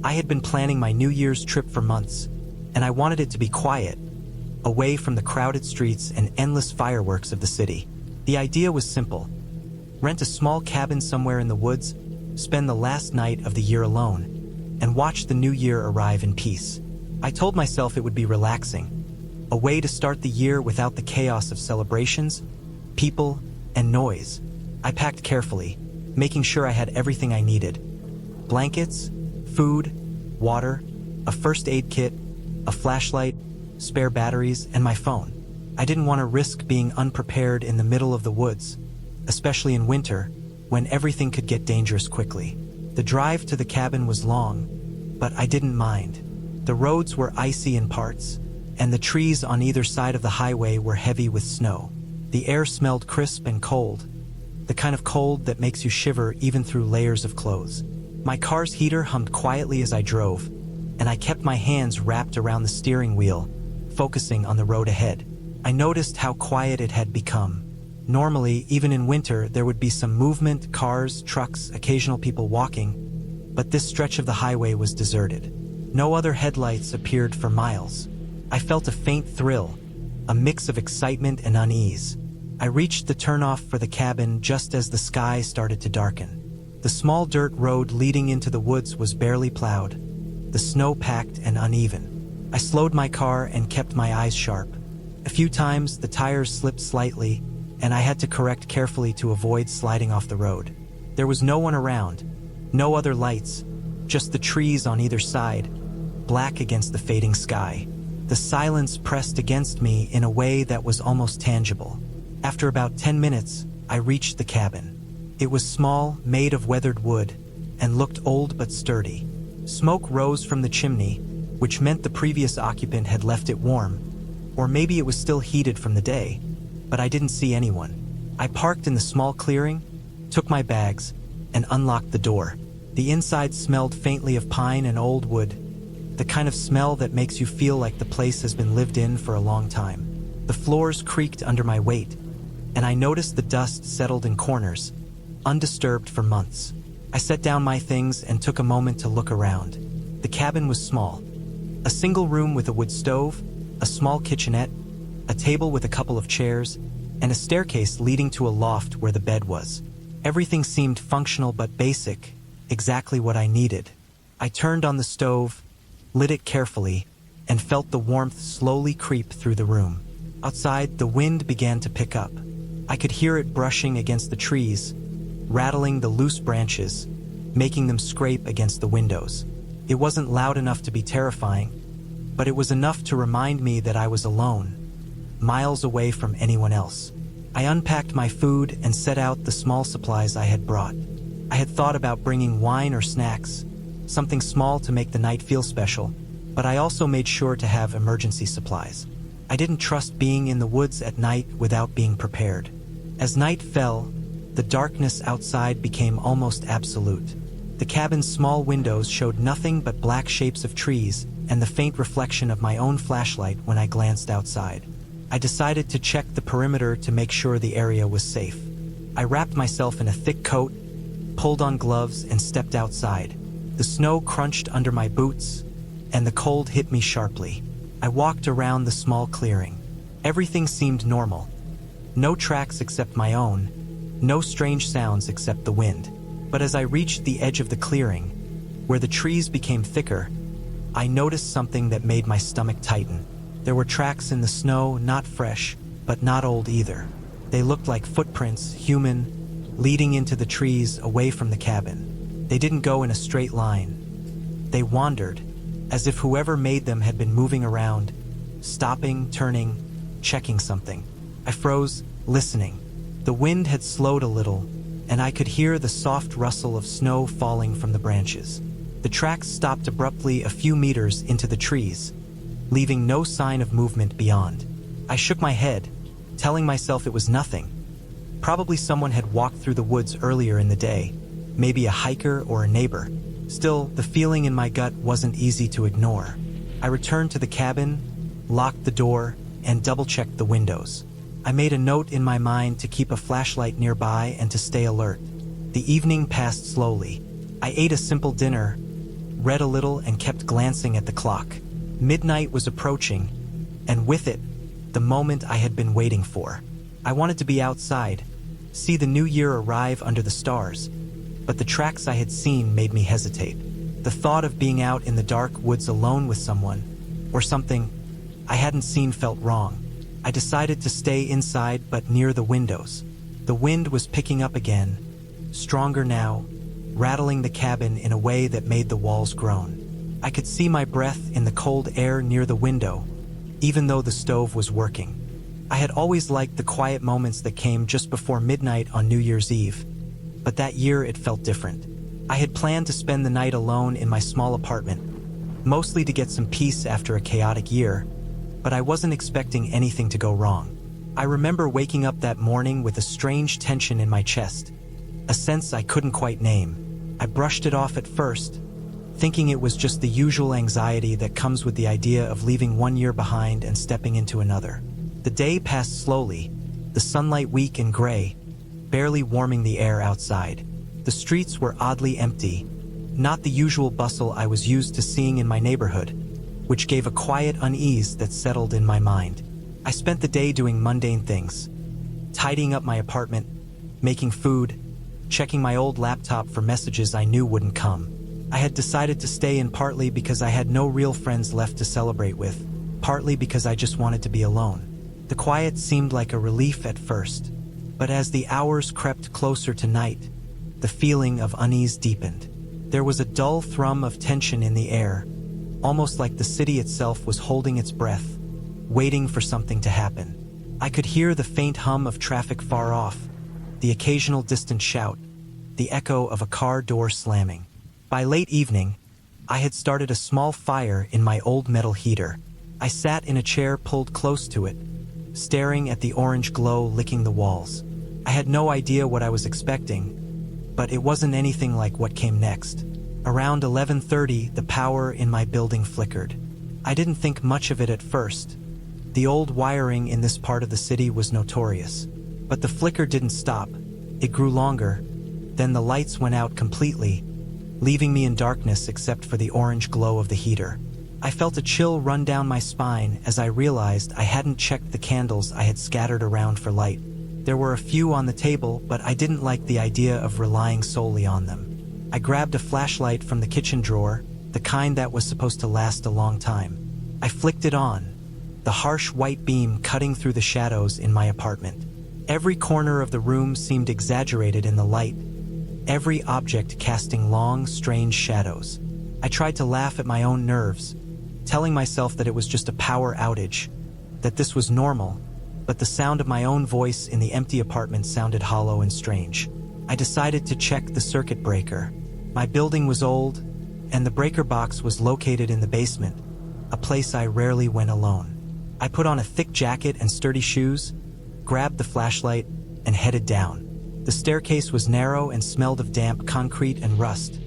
I had been planning my New Year's trip for months, and I wanted it to be quiet, away from the crowded streets and endless fireworks of the city. The idea was simple: rent a small cabin somewhere in the woods, spend the last night of the year alone, and watch the new year arrive in peace. I told myself it would be relaxing, a way to start the year without the chaos of celebrations, people, and noise. I packed carefully, making sure I had everything I needed: blankets, food, water, a first aid kit, a flashlight, spare batteries, and my phone. I didn't want to risk being unprepared in the middle of the woods, especially in winter, when everything could get dangerous quickly. The drive to the cabin was long, but I didn't mind. The roads were icy in parts, and the trees on either side of the highway were heavy with snow. The air smelled crisp and cold, the kind of cold that makes you shiver even through layers of clothes. My car's heater hummed quietly as I drove, and I kept my hands wrapped around the steering wheel, focusing on the road ahead. I noticed how quiet it had become. Normally, even in winter, there would be some movement: cars, trucks, occasional people walking, but this stretch of the highway was deserted. No other headlights appeared for miles. I felt a faint thrill, a mix of excitement and unease. I reached the turnoff for the cabin just as the sky started to darken. The small dirt road leading into the woods was barely plowed, the snow packed and uneven. I slowed my car and kept my eyes sharp. A few times, the tires slipped slightly, and I had to correct carefully to avoid sliding off the road. There was no one around, no other lights, just the trees on either side, black against the fading sky. The silence pressed against me in a way that was almost tangible. After about 10 minutes, I reached the cabin. It was small, made of weathered wood, and looked old but sturdy. Smoke rose from the chimney, which meant the previous occupant had left it warm, or maybe it was still heated from the day, but I didn't see anyone. I parked in the small clearing, took my bags, and unlocked the door. The inside smelled faintly of pine and old wood, the kind of smell that makes you feel like the place has been lived in for a long time. The floors creaked under my weight, and I noticed the dust settled in corners, undisturbed for months. I set down my things and took a moment to look around. The cabin was small. A single room with a wood stove, a small kitchenette, a table with a couple of chairs, and a staircase leading to a loft where the bed was. Everything seemed functional but basic, exactly what I needed. I turned on the stove, lit it carefully, and felt the warmth slowly creep through the room. Outside, the wind began to pick up. I could hear it brushing against the trees, rattling the loose branches, making them scrape against the windows. It wasn't loud enough to be terrifying, but it was enough to remind me that I was alone, miles away from anyone else. I unpacked my food and set out the small supplies I had brought. I had thought about bringing wine or snacks, something small to make the night feel special, but I also made sure to have emergency supplies. I didn't trust being in the woods at night without being prepared. As night fell, the darkness outside became almost absolute. The cabin's small windows showed nothing but black shapes of trees and the faint reflection of my own flashlight when I glanced outside. I decided to check the perimeter to make sure the area was safe. I wrapped myself in a thick coat, pulled on gloves, and stepped outside. The snow crunched under my boots, and the cold hit me sharply. I walked around the small clearing. Everything seemed normal. No tracks except my own, no strange sounds except the wind. But as I reached the edge of the clearing, where the trees became thicker, I noticed something that made my stomach tighten. There were tracks in the snow, not fresh, but not old either. They looked like footprints, human, leading into the trees away from the cabin. They didn't go in a straight line. They wandered, as if whoever made them had been moving around, stopping, turning, checking something. I froze, listening. The wind had slowed a little, and I could hear the soft rustle of snow falling from the branches. The tracks stopped abruptly a few meters into the trees, leaving no sign of movement beyond. I shook my head, telling myself it was nothing. Probably someone had walked through the woods earlier in the day, maybe a hiker or a neighbor. Still, the feeling in my gut wasn't easy to ignore. I returned to the cabin, locked the door, and double-checked the windows. I made a note in my mind to keep a flashlight nearby and to stay alert. The evening passed slowly. I ate a simple dinner, read a little, and kept glancing at the clock. Midnight was approaching, and with it, the moment I had been waiting for. I wanted to be outside, see the new year arrive under the stars, but the tracks I had seen made me hesitate. The thought of being out in the dark woods alone with someone, or something I hadn't seen, felt wrong. I decided to stay inside but near the windows. The wind was picking up again, stronger now, rattling the cabin in a way that made the walls groan. I could see my breath in the cold air near the window, even though the stove was working. I had always liked the quiet moments that came just before midnight on New Year's Eve, but that year it felt different. I had planned to spend the night alone in my small apartment, mostly to get some peace after a chaotic year, but I wasn't expecting anything to go wrong. I remember waking up that morning with a strange tension in my chest, a sense I couldn't quite name. I brushed it off at first, thinking it was just the usual anxiety that comes with the idea of leaving one year behind and stepping into another. The day passed slowly, the sunlight weak and gray, barely warming the air outside. The streets were oddly empty, not the usual bustle I was used to seeing in my neighborhood, which gave a quiet unease that settled in my mind. I spent the day doing mundane things, tidying up my apartment, making food, checking my old laptop for messages I knew wouldn't come. I had decided to stay in partly because I had no real friends left to celebrate with, partly because I just wanted to be alone. The quiet seemed like a relief at first, but as the hours crept closer to night, the feeling of unease deepened. There was a dull thrum of tension in the air, almost like the city itself was holding its breath, waiting for something to happen. I could hear the faint hum of traffic far off, the occasional distant shout, the echo of a car door slamming. By late evening, I had started a small fire in my old metal heater. I sat in a chair pulled close to it, staring at the orange glow licking the walls. I had no idea what I was expecting, but it wasn't anything like what came next. Around 11:30, the power in my building flickered. I didn't think much of it at first. The old wiring in this part of the city was notorious. But the flicker didn't stop. It grew longer. Then the lights went out completely, leaving me in darkness except for the orange glow of the heater. I felt a chill run down my spine as I realized I hadn't checked the candles I had scattered around for light. There were a few on the table, but I didn't like the idea of relying solely on them. I grabbed a flashlight from the kitchen drawer, the kind that was supposed to last a long time. I flicked it on, the harsh white beam cutting through the shadows in my apartment. Every corner of the room seemed exaggerated in the light, every object casting long, strange shadows. I tried to laugh at my own nerves, telling myself that it was just a power outage, that this was normal, but the sound of my own voice in the empty apartment sounded hollow and strange. I decided to check the circuit breaker. My building was old, and the breaker box was located in the basement, a place I rarely went alone. I put on a thick jacket and sturdy shoes, grabbed the flashlight, and headed down. The staircase was narrow and smelled of damp concrete and rust,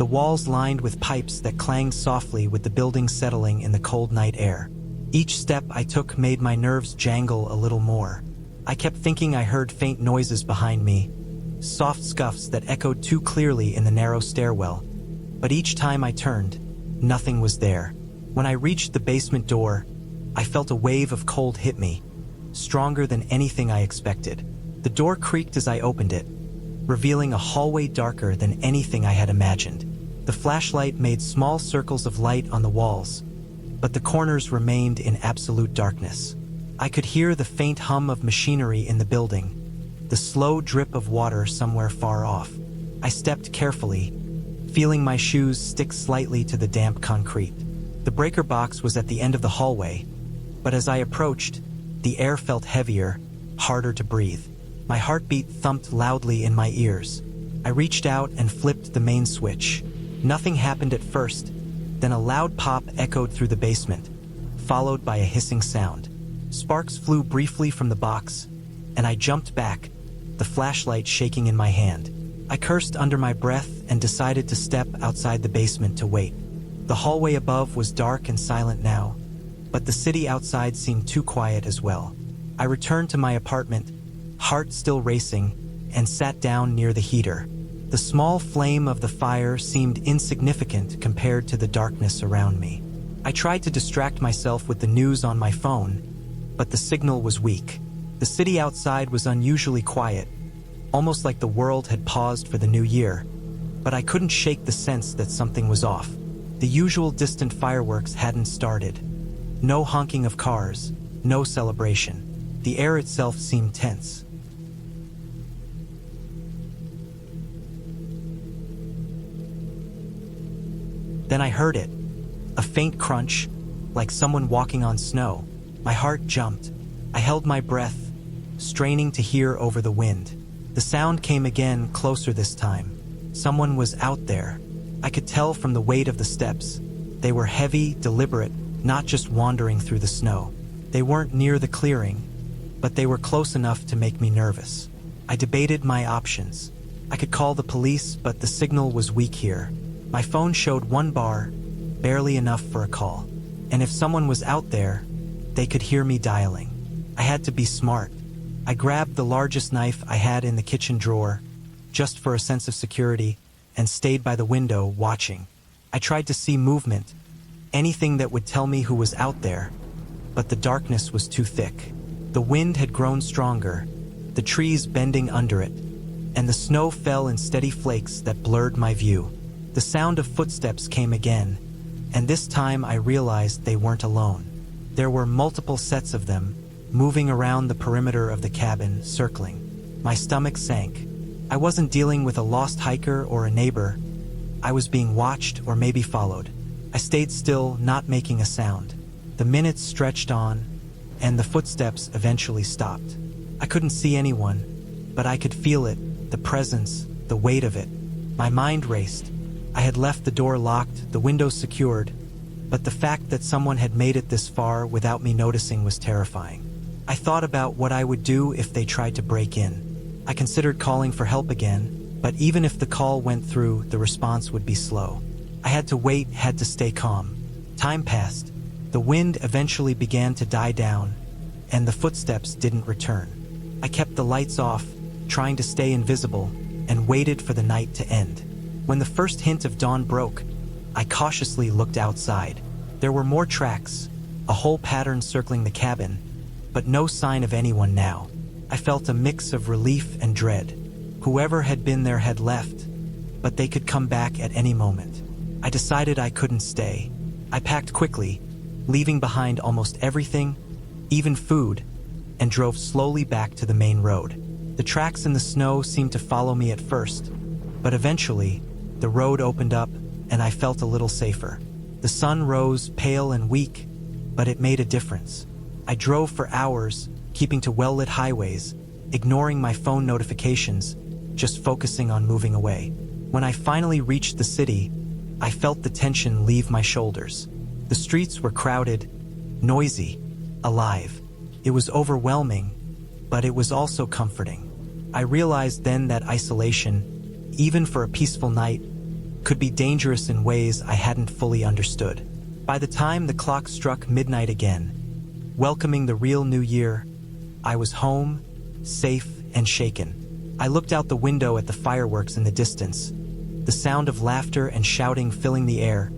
the walls lined with pipes that clanged softly with the building settling in the cold night air. Each step I took made my nerves jangle a little more. I kept thinking I heard faint noises behind me, soft scuffs that echoed too clearly in the narrow stairwell, but each time I turned, nothing was there. When I reached the basement door, I felt a wave of cold hit me, stronger than anything I expected. The door creaked as I opened it, revealing a hallway darker than anything I had imagined. The flashlight made small circles of light on the walls, but the corners remained in absolute darkness. I could hear the faint hum of machinery in the building, the slow drip of water somewhere far off. I stepped carefully, feeling my shoes stick slightly to the damp concrete. The breaker box was at the end of the hallway, but as I approached, the air felt heavier, harder to breathe. My heartbeat thumped loudly in my ears. I reached out and flipped the main switch. Nothing happened at first, then a loud pop echoed through the basement, followed by a hissing sound. Sparks flew briefly from the box, and I jumped back, the flashlight shaking in my hand. I cursed under my breath and decided to step outside the basement to wait. The hallway above was dark and silent now, but the city outside seemed too quiet as well. I returned to my apartment, heart still racing, and sat down near the heater. The small flame of the fire seemed insignificant compared to the darkness around me. I tried to distract myself with the news on my phone, but the signal was weak. The city outside was unusually quiet, almost like the world had paused for the new year, but I couldn't shake the sense that something was off. The usual distant fireworks hadn't started. No honking of cars, no celebration. The air itself seemed tense. Then I heard it, a faint crunch, like someone walking on snow. My heart jumped. I held my breath, straining to hear over the wind. The sound came again, closer this time. Someone was out there. I could tell from the weight of the steps. They were heavy, deliberate, not just wandering through the snow. They weren't near the clearing, but they were close enough to make me nervous. I debated my options. I could call the police, but the signal was weak here. My phone showed 1 bar, barely enough for a call. And if someone was out there, they could hear me dialing. I had to be smart. I grabbed the largest knife I had in the kitchen drawer, just for a sense of security, and stayed by the window watching. I tried to see movement, anything that would tell me who was out there, but the darkness was too thick. The wind had grown stronger, the trees bending under it, and the snow fell in steady flakes that blurred my view. The sound of footsteps came again, and this time I realized they weren't alone. There were multiple sets of them, moving around the perimeter of the cabin, circling. My stomach sank. I wasn't dealing with a lost hiker or a neighbor. I was being watched or maybe followed. I stayed still, not making a sound. The minutes stretched on, and the footsteps eventually stopped. I couldn't see anyone, but I could feel it, the presence, the weight of it. My mind raced. I had left the door locked, the windows secured, but the fact that someone had made it this far without me noticing was terrifying. I thought about what I would do if they tried to break in. I considered calling for help again, but even if the call went through, the response would be slow. I had to wait, had to stay calm. Time passed. The wind eventually began to die down, and the footsteps didn't return. I kept the lights off, trying to stay invisible, and waited for the night to end. When the first hint of dawn broke, I cautiously looked outside. There were more tracks, a whole pattern circling the cabin, but no sign of anyone now. I felt a mix of relief and dread. Whoever had been there had left, but they could come back at any moment. I decided I couldn't stay. I packed quickly, leaving behind almost everything, even food, and drove slowly back to the main road. The tracks in the snow seemed to follow me at first, but eventually, the road opened up, and I felt a little safer. The sun rose, pale and weak, but it made a difference. I drove for hours, keeping to well-lit highways, ignoring my phone notifications, just focusing on moving away. When I finally reached the city, I felt the tension leave my shoulders. The streets were crowded, noisy, alive. It was overwhelming, but it was also comforting. I realized then that isolation, even for a peaceful night, could be dangerous in ways I hadn't fully understood. By the time the clock struck midnight again, welcoming the real new year, I was home, safe and shaken. I looked out the window at the fireworks in the distance, the sound of laughter and shouting filling the air,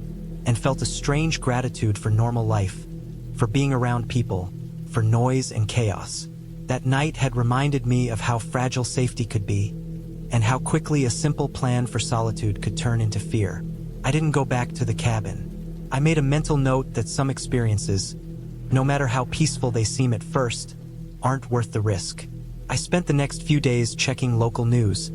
and felt a strange gratitude for normal life, for being around people, for noise and chaos. That night had reminded me of how fragile safety could be, and how quickly a simple plan for solitude could turn into fear. I didn't go back to the cabin. I made a mental note that some experiences, no matter how peaceful they seem at first, aren't worth the risk. I spent the next few days checking local news,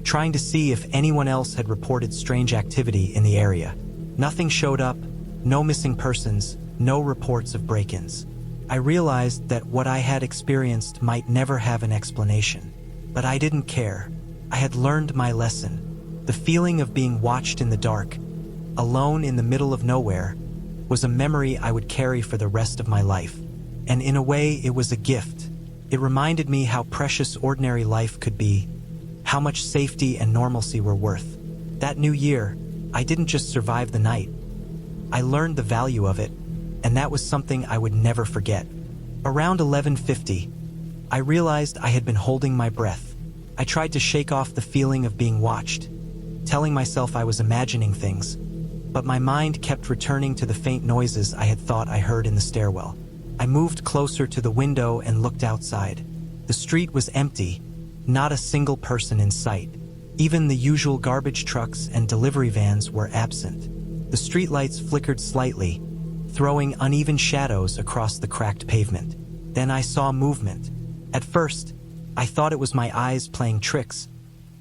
trying to see if anyone else had reported strange activity in the area. Nothing showed up, no missing persons, no reports of break-ins. I realized that what I had experienced might never have an explanation. But I didn't care. I had learned my lesson. The feeling of being watched in the dark, alone in the middle of nowhere, was a memory I would carry for the rest of my life. And in a way, it was a gift. It reminded me how precious ordinary life could be, how much safety and normalcy were worth. That new year, I didn't just survive the night. I learned the value of it, and that was something I would never forget. Around 11:50, I realized I had been holding my breath. I tried to shake off the feeling of being watched, telling myself I was imagining things, but my mind kept returning to the faint noises I had thought I heard in the stairwell. I moved closer to the window and looked outside. The street was empty, not a single person in sight. Even the usual garbage trucks and delivery vans were absent. The streetlights flickered slightly, throwing uneven shadows across the cracked pavement. Then I saw movement. At first, I thought it was my eyes playing tricks,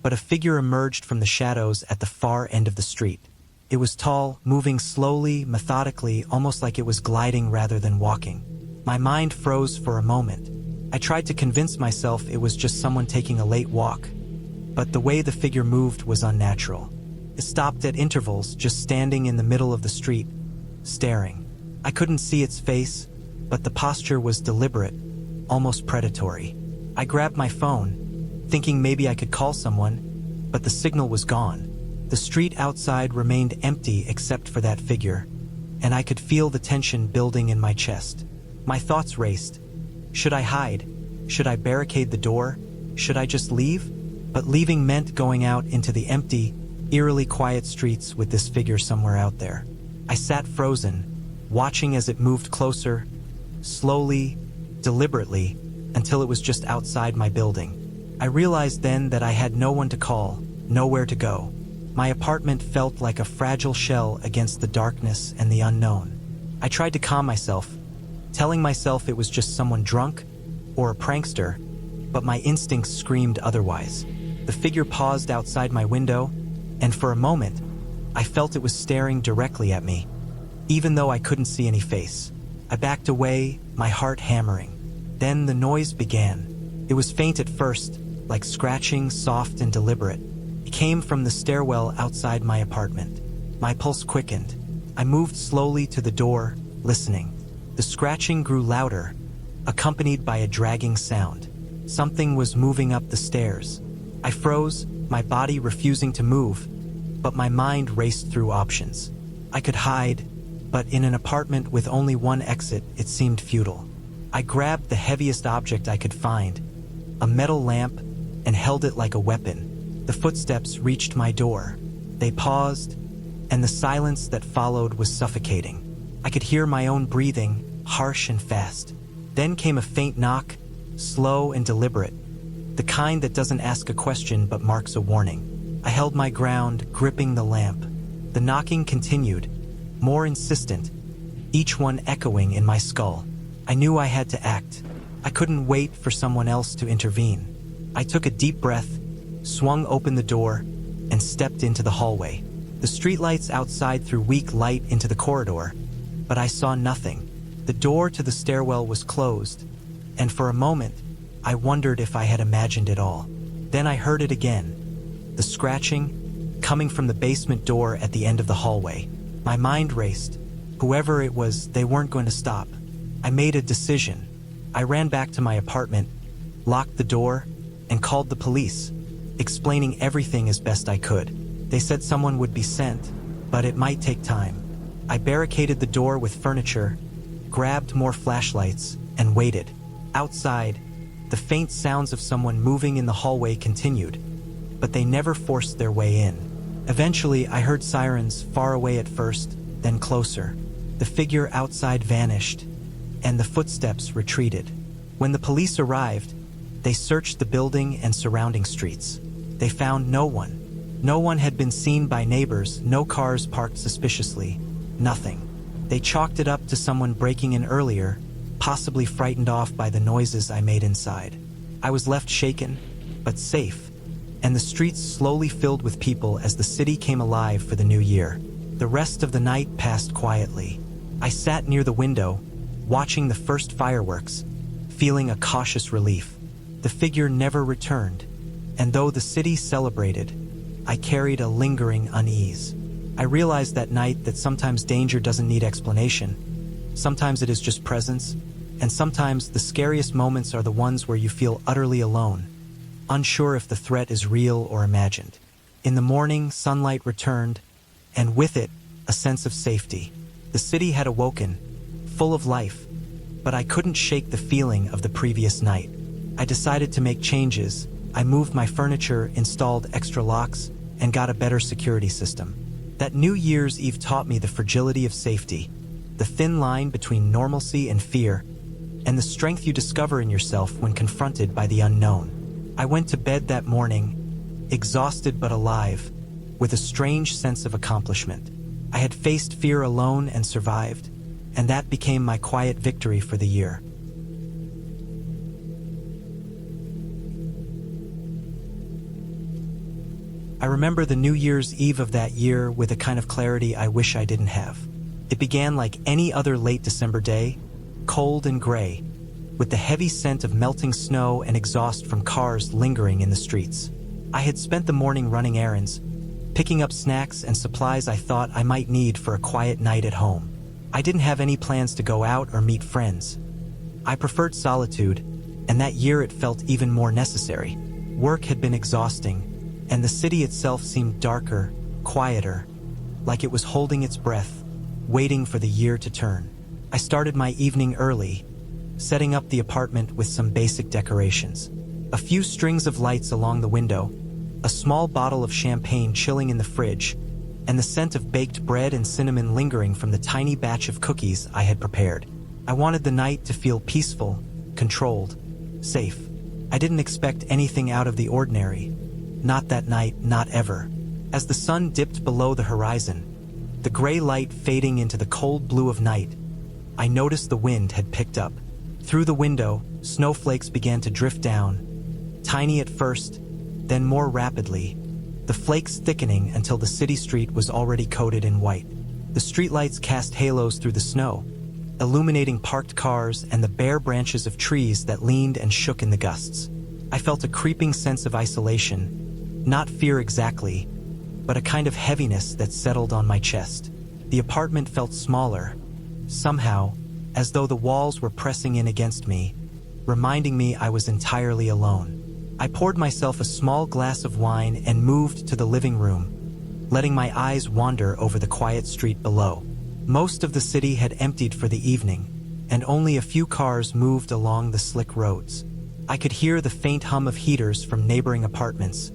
but a figure emerged from the shadows at the far end of the street. It was tall, moving slowly, methodically, almost like it was gliding rather than walking. My mind froze for a moment. I tried to convince myself it was just someone taking a late walk, but the way the figure moved was unnatural. It stopped at intervals, just standing in the middle of the street, staring. I couldn't see its face, but the posture was deliberate, almost predatory. I grabbed my phone, thinking maybe I could call someone, but the signal was gone. The street outside remained empty except for that figure, and I could feel the tension building in my chest. My thoughts raced. Should I hide? Should I barricade the door? Should I just leave? But leaving meant going out into the empty, eerily quiet streets with this figure somewhere out there. I sat frozen, watching as it moved closer, slowly, deliberately, until it was just outside my building. I realized then that I had no one to call, nowhere to go. My apartment felt like a fragile shell against the darkness and the unknown. I tried to calm myself, telling myself it was just someone drunk or a prankster, but my instincts screamed otherwise. The figure paused outside my window, and for a moment, I felt it was staring directly at me, even though I couldn't see any face. I backed away, my heart hammering. Then the noise began. It was faint at first, like scratching, soft and deliberate. It came from the stairwell outside my apartment. My pulse quickened. I moved slowly to the door, listening. The scratching grew louder, accompanied by a dragging sound. Something was moving up the stairs. I froze, my body refusing to move, but my mind raced through options. I could hide, but in an apartment with only one exit, it seemed futile. I grabbed the heaviest object I could find, a metal lamp, and held it like a weapon. The footsteps reached my door. They paused, and the silence that followed was suffocating. I could hear my own breathing, harsh and fast. Then came a faint knock, slow and deliberate, the kind that doesn't ask a question but marks a warning. I held my ground, gripping the lamp. The knocking continued, more insistent, each one echoing in my skull. I knew I had to act. I couldn't wait for someone else to intervene. I took a deep breath, swung open the door, and stepped into the hallway. The streetlights outside threw weak light into the corridor, but I saw nothing. The door to the stairwell was closed, and for a moment, I wondered if I had imagined it all. Then I heard it again, the scratching, coming from the basement door at the end of the hallway. My mind raced. Whoever it was, they weren't going to stop. I made a decision. I ran back to my apartment, locked the door, and called the police, explaining everything as best I could. They said someone would be sent, but it might take time. I barricaded the door with furniture, grabbed more flashlights, and waited. Outside, the faint sounds of someone moving in the hallway continued, but they never forced their way in. Eventually, I heard sirens far away at first, then closer. The figure outside vanished, and the footsteps retreated. When the police arrived, they searched the building and surrounding streets. They found no one. No one had been seen by neighbors, no cars parked suspiciously, nothing. They chalked it up to someone breaking in earlier, possibly frightened off by the noises I made inside. I was left shaken, but safe, and the streets slowly filled with people as the city came alive for the new year. The rest of the night passed quietly. I sat near the window, watching the first fireworks, feeling a cautious relief. The figure never returned, and though the city celebrated, I carried a lingering unease. I realized that night that sometimes danger doesn't need explanation. Sometimes it is just presence, And sometimes the scariest moments are the ones where you feel utterly alone, unsure if the threat is real or imagined. In the morning, sunlight returned, and with it, a sense of safety. The city had awoken, full of life, but I couldn't shake the feeling of the previous night. I decided to make changes. I moved my furniture, installed extra locks, and got a better security system. That New Year's Eve taught me the fragility of safety, the thin line between normalcy and fear, and the strength you discover in yourself when confronted by the unknown. I went to bed that morning, exhausted but alive, with a strange sense of accomplishment. I had faced fear alone and survived, and that became my quiet victory for the year. I remember the New Year's Eve of that year with a kind of clarity I wish I didn't have. It began like any other late December day, cold and gray, with the heavy scent of melting snow and exhaust from cars lingering in the streets. I had spent the morning running errands, picking up snacks and supplies I thought I might need for a quiet night at home. I didn't have any plans to go out or meet friends. I preferred solitude, and that year it felt even more necessary. Work had been exhausting, and the city itself seemed darker, quieter, like it was holding its breath, waiting for the year to turn. I started my evening early, setting up the apartment with some basic decorations. A few strings of lights along the window, a small bottle of champagne chilling in the fridge, and the scent of baked bread and cinnamon lingering from the tiny batch of cookies I had prepared. I wanted the night to feel peaceful, controlled, safe. I didn't expect anything out of the ordinary. Not that night, not ever. As the sun dipped below the horizon, the gray light fading into the cold blue of night, I noticed the wind had picked up. Through the window, snowflakes began to drift down, tiny at first, then more rapidly, the flakes thickening until the city street was already coated in white. The streetlights cast halos through the snow, illuminating parked cars and the bare branches of trees that leaned and shook in the gusts. I felt a creeping sense of isolation, not fear exactly, but a kind of heaviness that settled on my chest. The apartment felt smaller, somehow, as though the walls were pressing in against me, reminding me I was entirely alone. I poured myself a small glass of wine and moved to the living room, letting my eyes wander over the quiet street below. Most of the city had emptied for the evening, and only a few cars moved along the slick roads. I could hear the faint hum of heaters from neighboring apartments,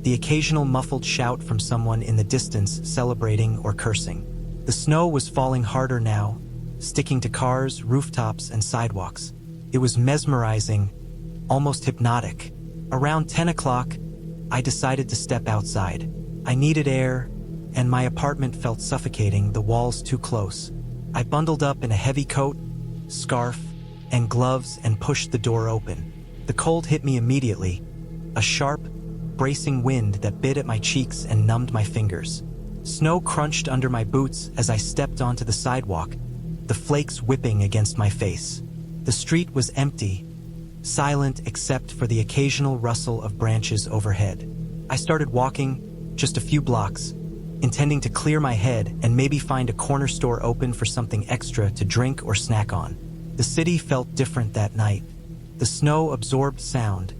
the occasional muffled shout from someone in the distance celebrating or cursing. The snow was falling harder now, sticking to cars, rooftops, and sidewalks. It was mesmerizing, almost hypnotic. Around 10 o'clock, I decided to step outside. I needed air, and my apartment felt suffocating, the walls too close. I bundled up in a heavy coat, scarf, and gloves and pushed the door open. The cold hit me immediately, a sharp, bracing wind that bit at my cheeks and numbed my fingers. Snow crunched under my boots as I stepped onto the sidewalk, the flakes whipping against my face. The street was empty, silent except for the occasional rustle of branches overhead. I started walking, just a few blocks, intending to clear my head and maybe find a corner store open for something extra to drink or snack on. The city felt different that night. The snow absorbed sound,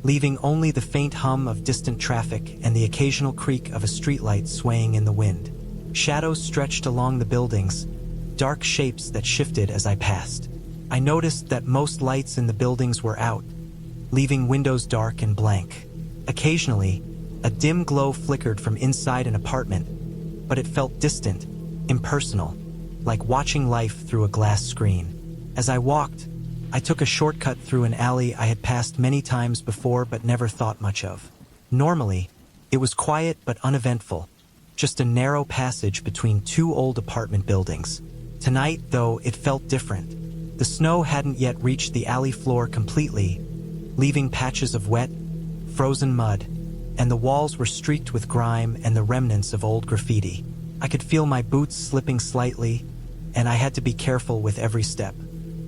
leaving only the faint hum of distant traffic and the occasional creak of a streetlight swaying in the wind. Shadows stretched along the buildings, dark shapes that shifted as I passed. I noticed that most lights in the buildings were out, leaving windows dark and blank. Occasionally, a dim glow flickered from inside an apartment, but it felt distant, impersonal, like watching life through a glass screen. As I walked, I took a shortcut through an alley I had passed many times before but never thought much of. Normally, it was quiet but uneventful, just a narrow passage between two old apartment buildings. Tonight, though, it felt different. The snow hadn't yet reached the alley floor completely, leaving patches of wet, frozen mud, and the walls were streaked with grime and the remnants of old graffiti. I could feel my boots slipping slightly, and I had to be careful with every step.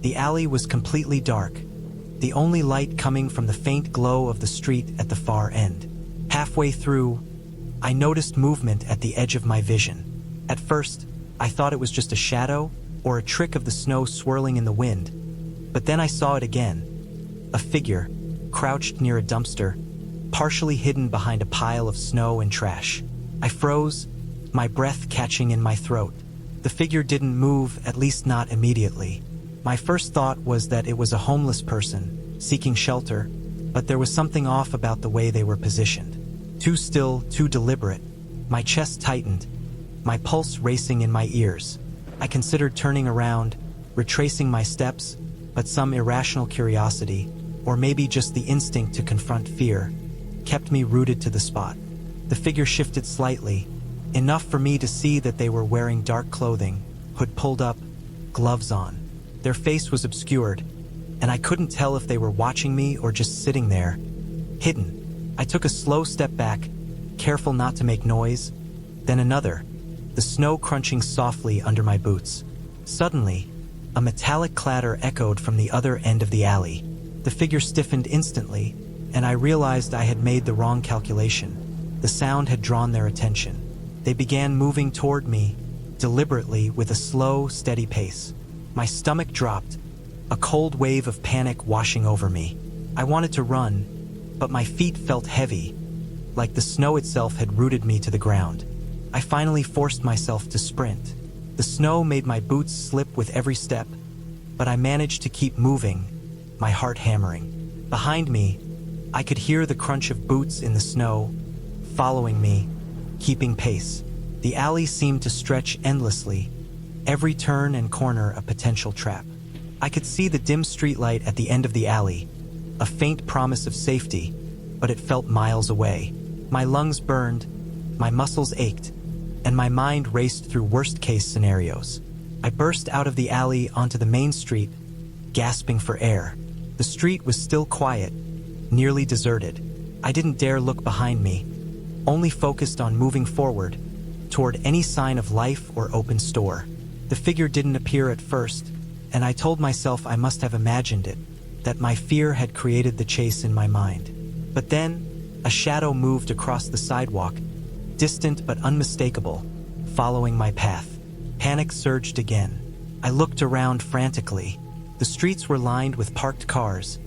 The alley was completely dark, the only light coming from the faint glow of the street at the far end. Halfway through, I noticed movement at the edge of my vision. At first, I thought it was just a shadow or a trick of the snow swirling in the wind, But then I saw it again. A figure, crouched near a dumpster, partially hidden behind a pile of snow and trash. I froze, my breath catching in my throat. The figure didn't move, at least not immediately. My first thought was that it was a homeless person, seeking shelter, but there was something off about the way they were positioned. Too still, too deliberate. My chest tightened, my pulse racing in my ears. I considered turning around, retracing my steps, but some irrational curiosity, or maybe just the instinct to confront fear, kept me rooted to the spot. The figure shifted slightly, enough for me to see that they were wearing dark clothing, hood pulled up, gloves on. Their face was obscured, and I couldn't tell if they were watching me or just sitting there, hidden. I took a slow step back, careful not to make noise, then another, the snow crunching softly under my boots. Suddenly, a metallic clatter echoed from the other end of the alley. The figure stiffened instantly, and I realized I had made the wrong calculation. The sound had drawn their attention. They began moving toward me, deliberately, with a slow, steady pace. My stomach dropped, a cold wave of panic washing over me. I wanted to run, but my feet felt heavy, like the snow itself had rooted me to the ground. I finally forced myself to sprint. The snow made my boots slip with every step, but I managed to keep moving, my heart hammering. Behind me, I could hear the crunch of boots in the snow, following me, keeping pace. The alley seemed to stretch endlessly, every turn and corner a potential trap. I could see the dim streetlight at the end of the alley, a faint promise of safety, but it felt miles away. My lungs burned, my muscles ached, and my mind raced through worst-case scenarios. I burst out of the alley onto the main street, gasping for air. The street was still quiet, nearly deserted. I didn't dare look behind me, only focused on moving forward, toward any sign of life or open store. The figure didn't appear at first, and I told myself I must have imagined it, that my fear had created the chase in my mind. But then, a shadow moved across the sidewalk, distant but unmistakable, following my path. Panic surged again. I looked around frantically. The streets were lined with parked cars,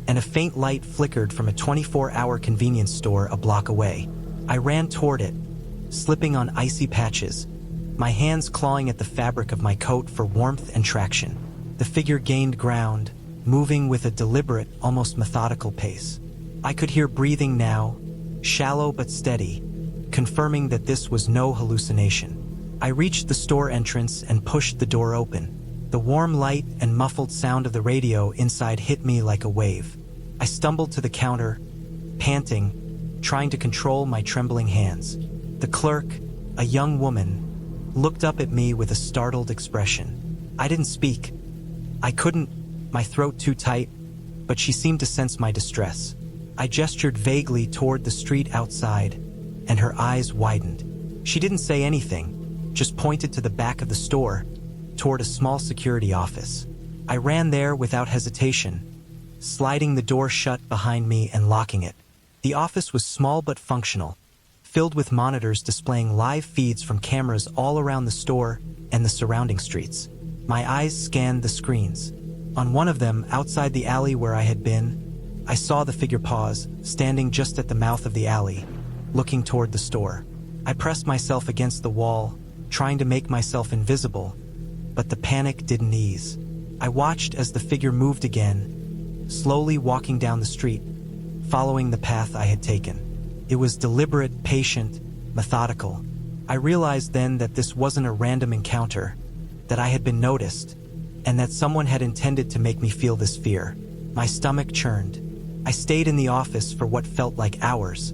and a faint light flickered from a 24-hour convenience store a block away. I ran toward it, slipping on icy patches, my hands clawing at the fabric of my coat for warmth and traction. The figure gained ground, moving with a deliberate, almost methodical pace. I could hear breathing now, shallow but steady, confirming that this was no hallucination. I reached the store entrance and pushed the door open. The warm light and muffled sound of the radio inside hit me like a wave. I stumbled to the counter, panting, trying to control my trembling hands. The clerk, a young woman, looked up at me with a startled expression. I didn't speak. I couldn't, my throat too tight, but she seemed to sense my distress. I gestured vaguely toward the street outside, and her eyes widened. She didn't say anything, just pointed to the back of the store, toward a small security office. I ran there without hesitation, sliding the door shut behind me and locking it. The office was small but functional, filled with monitors displaying live feeds from cameras all around the store and the surrounding streets. My eyes scanned the screens. On one of them, outside the alley where I had been, I saw the figure pause, standing just at the mouth of the alley, looking toward the store. I pressed myself against the wall, trying to make myself invisible, but the panic didn't ease. I watched as the figure moved again, slowly walking down the street, following the path I had taken. It was deliberate, patient, methodical. I realized then that this wasn't a random encounter, that I had been noticed, and that someone had intended to make me feel this fear. My stomach churned. I stayed in the office for what felt like hours,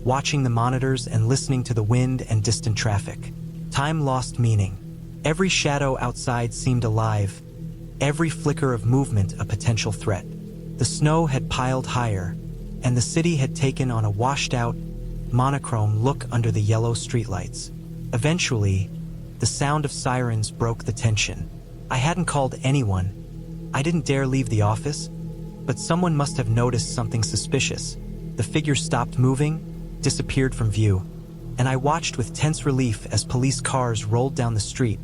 watching the monitors and listening to the wind and distant traffic. Time lost meaning. Every shadow outside seemed alive, every flicker of movement a potential threat. The snow had piled higher, and the city had taken on a washed-out, monochrome look under the yellow streetlights. Eventually, the sound of sirens broke the tension. I hadn't called anyone. I didn't dare leave the office, but someone must have noticed something suspicious. The figure stopped moving, disappeared from view, and I watched with tense relief as police cars rolled down the street,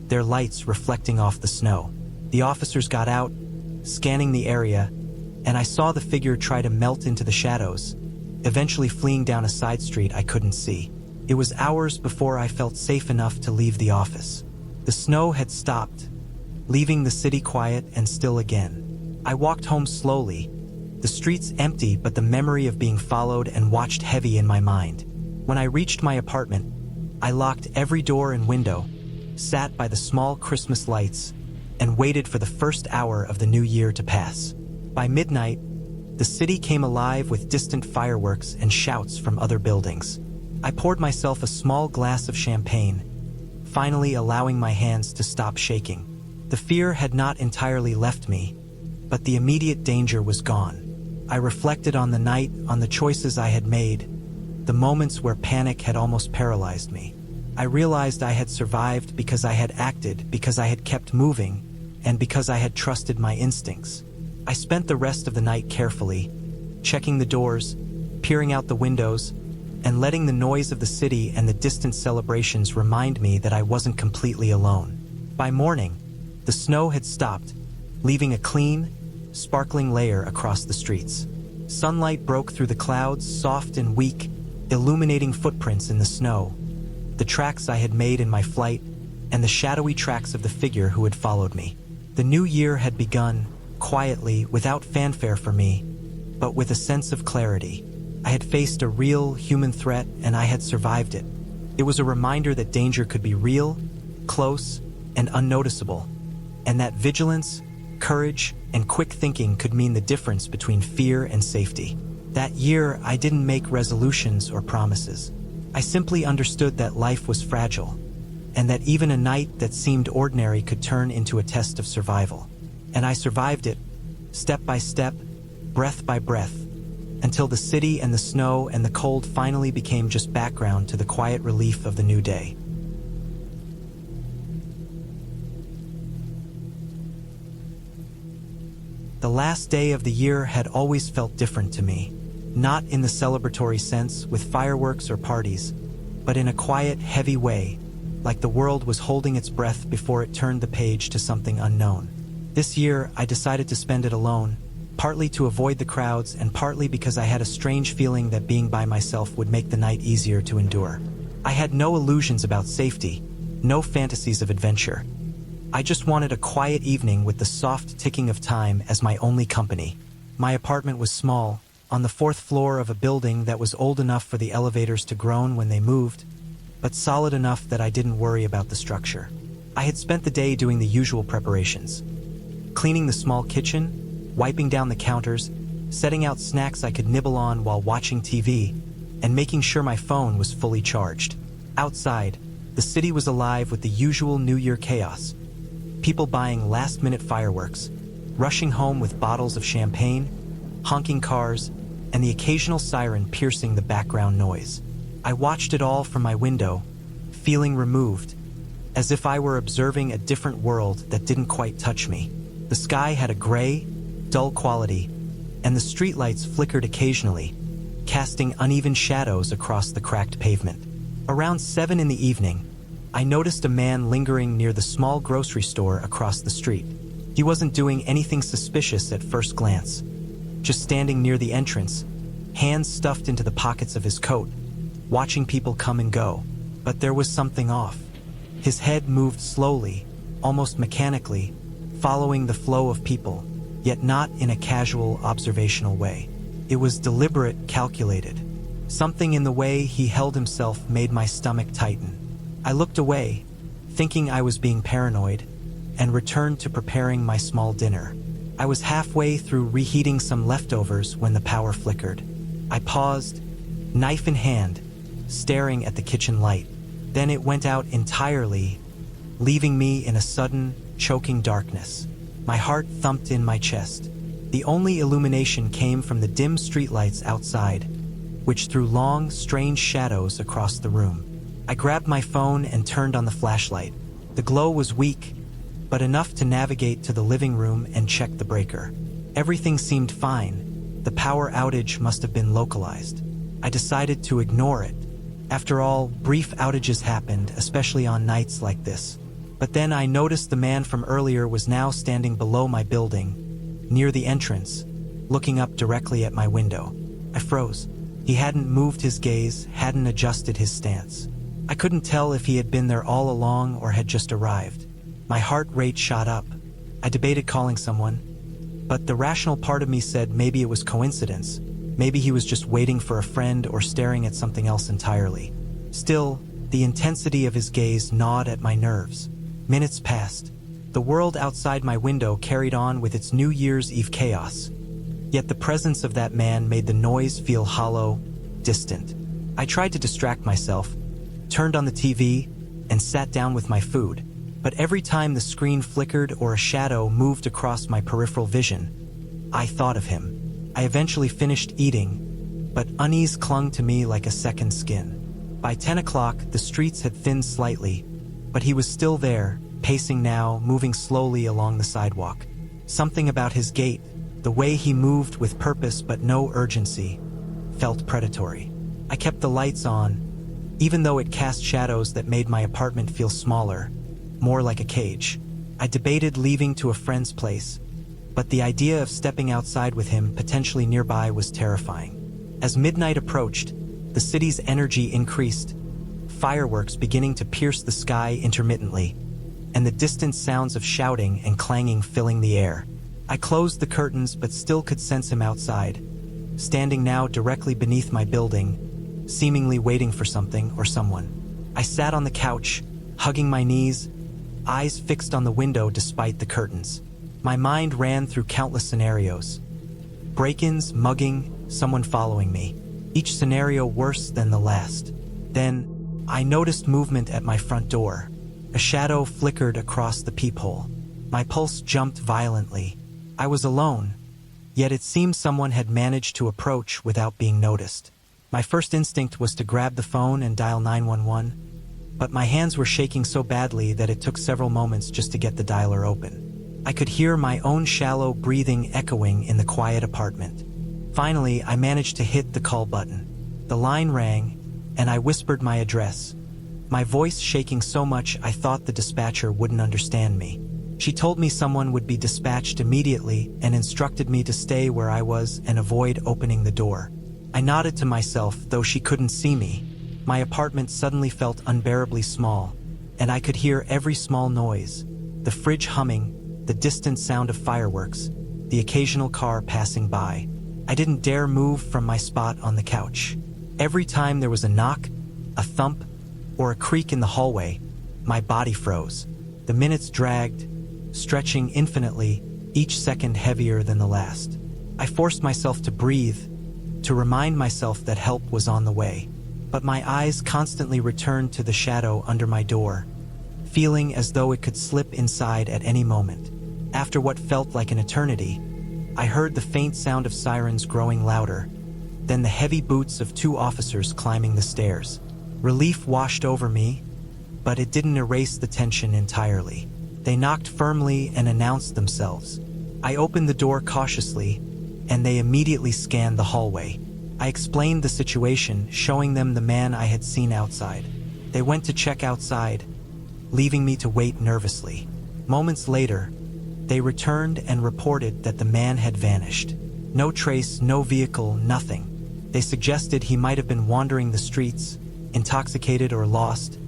their lights reflecting off the snow. The officers got out, scanning the area, and I saw the figure try to melt into the shadows, eventually fleeing down a side street I couldn't see. It was hours before I felt safe enough to leave the office. The snow had stopped, leaving the city quiet and still again. I walked home slowly, the streets empty but the memory of being followed and watched heavy in my mind. When I reached my apartment, I locked every door and window, sat by the small Christmas lights, and waited for the first hour of the new year to pass. By midnight, the city came alive with distant fireworks and shouts from other buildings. I poured myself a small glass of champagne, finally allowing my hands to stop shaking. The fear had not entirely left me, but the immediate danger was gone. I reflected on the night, on the choices I had made, the moments where panic had almost paralyzed me. I realized I had survived because I had acted, because I had kept moving, and because I had trusted my instincts. I spent the rest of the night carefully, checking the doors, peering out the windows, and letting the noise of the city and the distant celebrations remind me that I wasn't completely alone. By morning, the snow had stopped, leaving a clean, sparkling layer across the streets. Sunlight broke through the clouds, soft and weak, illuminating footprints in the snow, the tracks I had made in my flight, and the shadowy tracks of the figure who had followed me. The new year had begun, quietly, without fanfare for me, but with a sense of clarity. I had faced a real, human threat, and I had survived it. It was a reminder that danger could be real, close, and unnoticeable, and that vigilance, courage, and quick thinking could mean the difference between fear and safety. That year, I didn't make resolutions or promises. I simply understood that life was fragile, and that even a night that seemed ordinary could turn into a test of survival. And I survived it, step by step, breath by breath, until the city and the snow and the cold finally became just background to the quiet relief of the new day. The last day of the year had always felt different to me, not in the celebratory sense with fireworks or parties, but in a quiet, heavy way, like the world was holding its breath before it turned the page to something unknown. This year, I decided to spend it alone, partly to avoid the crowds and partly because I had a strange feeling that being by myself would make the night easier to endure. I had no illusions about safety, no fantasies of adventure. I just wanted a quiet evening with the soft ticking of time as my only company. My apartment was small, on the 4th floor of a building that was old enough for the elevators to groan when they moved, but solid enough that I didn't worry about the structure. I had spent the day doing the usual preparations, cleaning the small kitchen, wiping down the counters, setting out snacks I could nibble on while watching TV, and making sure my phone was fully charged. Outside, the city was alive with the usual New Year chaos. People buying last-minute fireworks, rushing home with bottles of champagne, honking cars, and the occasional siren piercing the background noise. I watched it all from my window, feeling removed, as if I were observing a different world that didn't quite touch me. The sky had a gray, dull quality, and the streetlights flickered occasionally, casting uneven shadows across the cracked pavement. Around 7 in the evening, I noticed a man lingering near the small grocery store across the street. He wasn't doing anything suspicious at first glance, just standing near the entrance, hands stuffed into the pockets of his coat, watching people come and go. But there was something off. His head moved slowly, almost mechanically, following the flow of people, yet not in a casual, observational way. It was deliberate, calculated. Something in the way he held himself made my stomach tighten. I looked away, thinking I was being paranoid, and returned to preparing my small dinner. I was halfway through reheating some leftovers when the power flickered. I paused, knife in hand, staring at the kitchen light. Then it went out entirely, leaving me in a sudden, choking darkness. My heart thumped in my chest. The only illumination came from the dim streetlights outside, which threw long, strange shadows across the room. I grabbed my phone and turned on the flashlight. The glow was weak, but enough to navigate to the living room and check the breaker. Everything seemed fine. The power outage must have been localized. I decided to ignore it. After all, brief outages happened, especially on nights like this. But then I noticed the man from earlier was now standing below my building, near the entrance, looking up directly at my window. I froze. He hadn't moved his gaze, hadn't adjusted his stance. I couldn't tell if he had been there all along or had just arrived. My heart rate shot up. I debated calling someone, but the rational part of me said maybe it was coincidence. Maybe he was just waiting for a friend or staring at something else entirely. Still, the intensity of his gaze gnawed at my nerves. Minutes passed. The world outside my window carried on with its New Year's Eve chaos. Yet the presence of that man made the noise feel hollow, distant. I tried to distract myself, turned on the TV, and sat down with my food. But every time the screen flickered or a shadow moved across my peripheral vision, I thought of him. I eventually finished eating, but unease clung to me like a second skin. By 10 o'clock, the streets had thinned slightly, but he was still there, pacing now, moving slowly along the sidewalk. Something about his gait, the way he moved with purpose but no urgency, felt predatory. I kept the lights on, even though it cast shadows that made my apartment feel smaller, more like a cage. I debated leaving to a friend's place, but the idea of stepping outside with him potentially nearby was terrifying. As midnight approached, the city's energy increased, fireworks beginning to pierce the sky intermittently, and the distant sounds of shouting and clanging filling the air. I closed the curtains but still could sense him outside, standing now directly beneath my building, seemingly waiting for something or someone. I sat on the couch, hugging my knees, eyes fixed on the window despite the curtains. My mind ran through countless scenarios. Break-ins, mugging, someone following me. Each scenario worse than the last. Then, I noticed movement at my front door. A shadow flickered across the peephole. My pulse jumped violently. I was alone, yet it seemed someone had managed to approach without being noticed. My first instinct was to grab the phone and dial 911, but my hands were shaking so badly that it took several moments just to get the dialer open. I could hear my own shallow breathing echoing in the quiet apartment. Finally, I managed to hit the call button. The line rang, and I whispered my address, my voice shaking so much I thought the dispatcher wouldn't understand me. She told me someone would be dispatched immediately and instructed me to stay where I was and avoid opening the door. I nodded to myself, though she couldn't see me. My apartment suddenly felt unbearably small, and I could hear every small noise, the fridge humming, the distant sound of fireworks, the occasional car passing by. I didn't dare move from my spot on the couch. Every time there was a knock, a thump, or a creak in the hallway, my body froze. The minutes dragged, stretching infinitely, each second heavier than the last. I forced myself to breathe, to remind myself that help was on the way. But my eyes constantly returned to the shadow under my door, feeling as though it could slip inside at any moment. After what felt like an eternity, I heard the faint sound of sirens growing louder, then the heavy boots of 2 officers climbing the stairs. Relief washed over me, but it didn't erase the tension entirely. They knocked firmly and announced themselves. I opened the door cautiously, and they immediately scanned the hallway. I explained the situation, showing them the man I had seen outside. They went to check outside, leaving me to wait nervously. Moments later, they returned and reported that the man had vanished. No trace, no vehicle, nothing. They suggested he might have been wandering the streets, intoxicated or lost,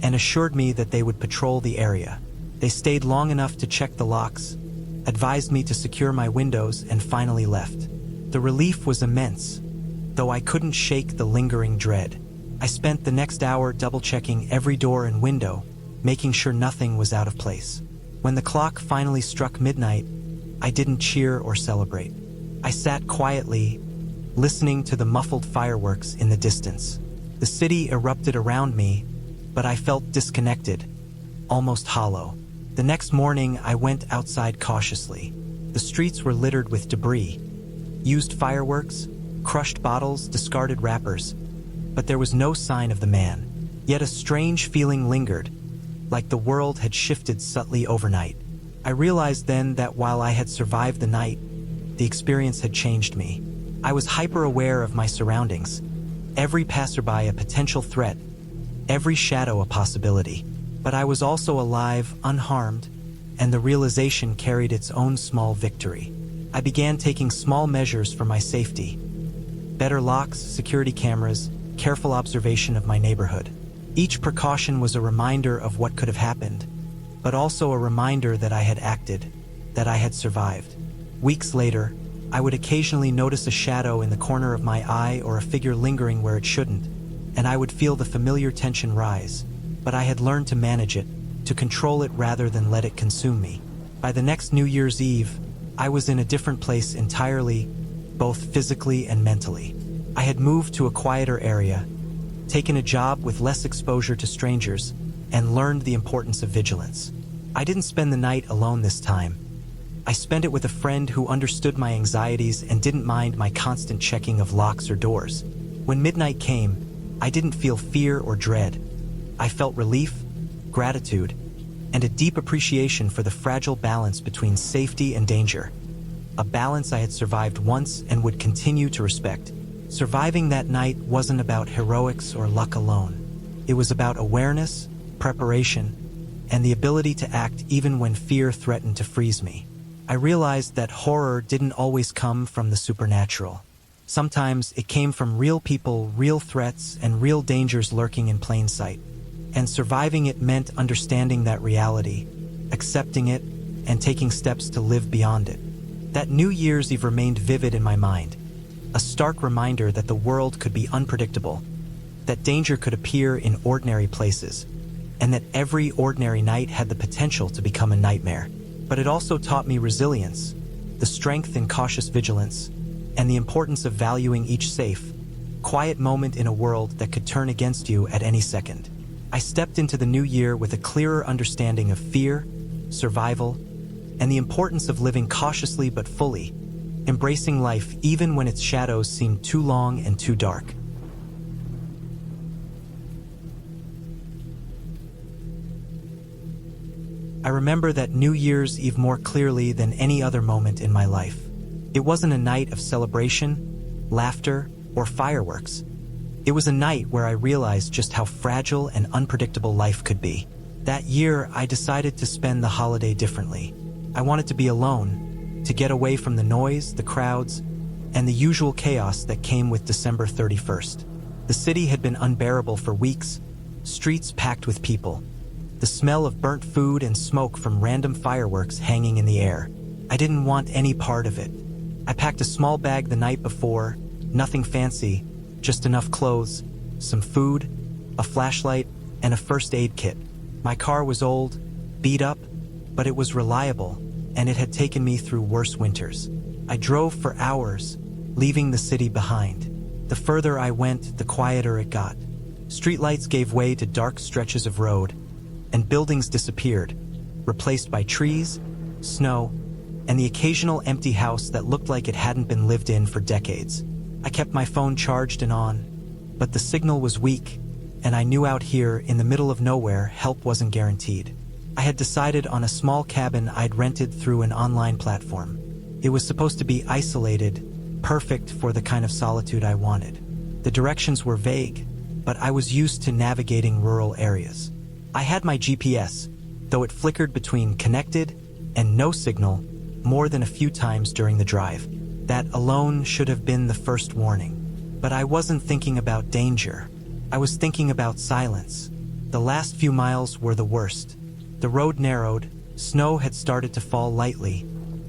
and assured me that they would patrol the area. They stayed long enough to check the locks, advised me to secure my windows, and finally left. The relief was immense, though I couldn't shake the lingering dread. I spent the next hour double-checking every door and window, making sure nothing was out of place. When the clock finally struck midnight, I didn't cheer or celebrate. I sat quietly, listening to the muffled fireworks in the distance. The city erupted around me, but I felt disconnected, almost hollow. The next morning, I went outside cautiously. The streets were littered with debris, used fireworks, crushed bottles, discarded wrappers, but there was no sign of the man. Yet a strange feeling lingered, like the world had shifted subtly overnight. I realized then that while I had survived the night, the experience had changed me. I was hyper-aware of my surroundings, every passerby a potential threat, every shadow a possibility. But I was also alive, unharmed, and the realization carried its own small victory. I began taking small measures for my safety. Better locks, security cameras, careful observation of my neighborhood. Each precaution was a reminder of what could have happened, but also a reminder that I had acted, that I had survived. Weeks later, I would occasionally notice a shadow in the corner of my eye or a figure lingering where it shouldn't, and I would feel the familiar tension rise, but I had learned to manage it, to control it rather than let it consume me. By the next New Year's Eve, I was in a different place entirely, both physically and mentally. I had moved to a quieter area, taken a job with less exposure to strangers, and learned the importance of vigilance. I didn't spend the night alone this time. I spent it with a friend who understood my anxieties and didn't mind my constant checking of locks or doors. When midnight came, I didn't feel fear or dread. I felt relief, gratitude, and a deep appreciation for the fragile balance between safety and danger. A balance I had survived once and would continue to respect. Surviving that night wasn't about heroics or luck alone. It was about awareness, preparation, and the ability to act even when fear threatened to freeze me. I realized that horror didn't always come from the supernatural. Sometimes it came from real people, real threats, and real dangers lurking in plain sight. And surviving it meant understanding that reality, accepting it, and taking steps to live beyond it. That New Year's Eve remained vivid in my mind, a stark reminder that the world could be unpredictable, that danger could appear in ordinary places, and that every ordinary night had the potential to become a nightmare. But it also taught me resilience, the strength in cautious vigilance, and the importance of valuing each safe, quiet moment in a world that could turn against you at any second. I stepped into the new year with a clearer understanding of fear, survival, and the importance of living cautiously but fully, embracing life even when its shadows seem too long and too dark. I remember that New Year's Eve more clearly than any other moment in my life. It wasn't a night of celebration, laughter, or fireworks. It was a night where I realized just how fragile and unpredictable life could be. That year, I decided to spend the holiday differently. I wanted to be alone, to get away from the noise, the crowds, and the usual chaos that came with December 31st. The city had been unbearable for weeks, streets packed with people, the smell of burnt food and smoke from random fireworks hanging in the air. I didn't want any part of it. I packed a small bag the night before, nothing fancy, just enough clothes, some food, a flashlight, and a first aid kit. My car was old, beat up, but it was reliable, and it had taken me through worse winters. I drove for hours, leaving the city behind. The further I went, the quieter it got. Streetlights gave way to dark stretches of road, and buildings disappeared, replaced by trees, snow, and the occasional empty house that looked like it hadn't been lived in for decades. I kept my phone charged and on, but the signal was weak, and I knew out here in the middle of nowhere help wasn't guaranteed. I had decided on a small cabin I'd rented through an online platform. It was supposed to be isolated, perfect for the kind of solitude I wanted. The directions were vague, but I was used to navigating rural areas. I had my GPS, though it flickered between connected and no signal more than a few times during the drive. That alone should have been the first warning. But I wasn't thinking about danger. I was thinking about silence. The last few miles were the worst. The road narrowed, snow had started to fall lightly,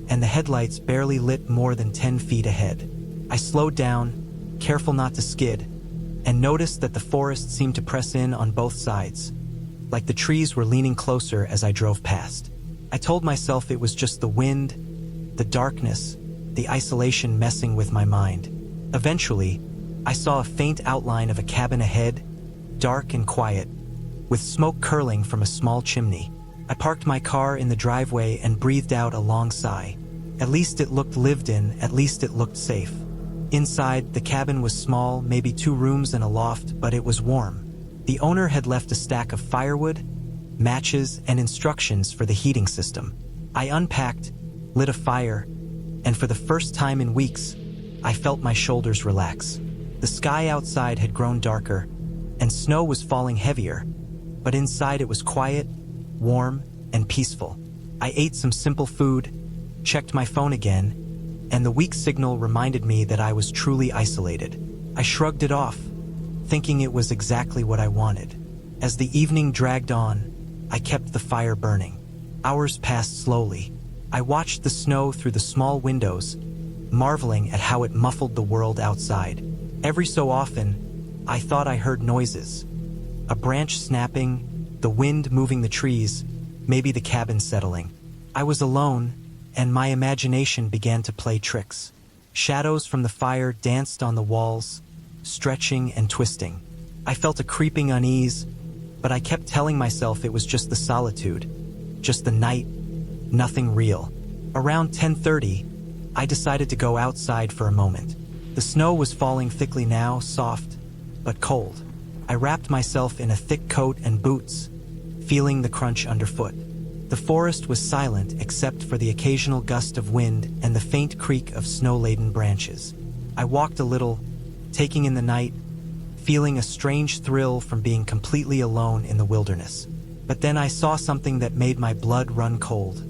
and the headlights barely lit more than 10 feet ahead. I slowed down, careful not to skid, and noticed that the forest seemed to press in on both sides, like the trees were leaning closer as I drove past. I told myself it was just the wind, the darkness, the isolation messing with my mind. Eventually, I saw a faint outline of a cabin ahead, dark and quiet, with smoke curling from a small chimney. I parked my car in the driveway and breathed out a long sigh. At least it looked lived in, at least it looked safe. Inside, the cabin was small, maybe 2 rooms and a loft, but it was warm. The owner had left a stack of firewood, matches, and instructions for the heating system. I unpacked, lit a fire, and for the first time in weeks, I felt my shoulders relax. The sky outside had grown darker, and snow was falling heavier, but inside it was quiet, warm, and peaceful. I ate some simple food, checked my phone again, and the weak signal reminded me that I was truly isolated. I shrugged it off, thinking it was exactly what I wanted. As the evening dragged on, I kept the fire burning. Hours passed slowly. I watched the snow through the small windows, marveling at how it muffled the world outside. Every so often, I thought I heard noises. A branch snapping, the wind moving the trees, maybe the cabin settling. I was alone, and my imagination began to play tricks. Shadows from the fire danced on the walls, stretching and twisting. I felt a creeping unease, but I kept telling myself it was just the solitude, just the night, nothing real. Around 10:30, I decided to go outside for a moment. The snow was falling thickly now, soft, but cold. I wrapped myself in a thick coat and boots, feeling the crunch underfoot. The forest was silent except for the occasional gust of wind and the faint creak of snow-laden branches. I walked a little, taking in the night, feeling a strange thrill from being completely alone in the wilderness. But then I saw something that made my blood run cold.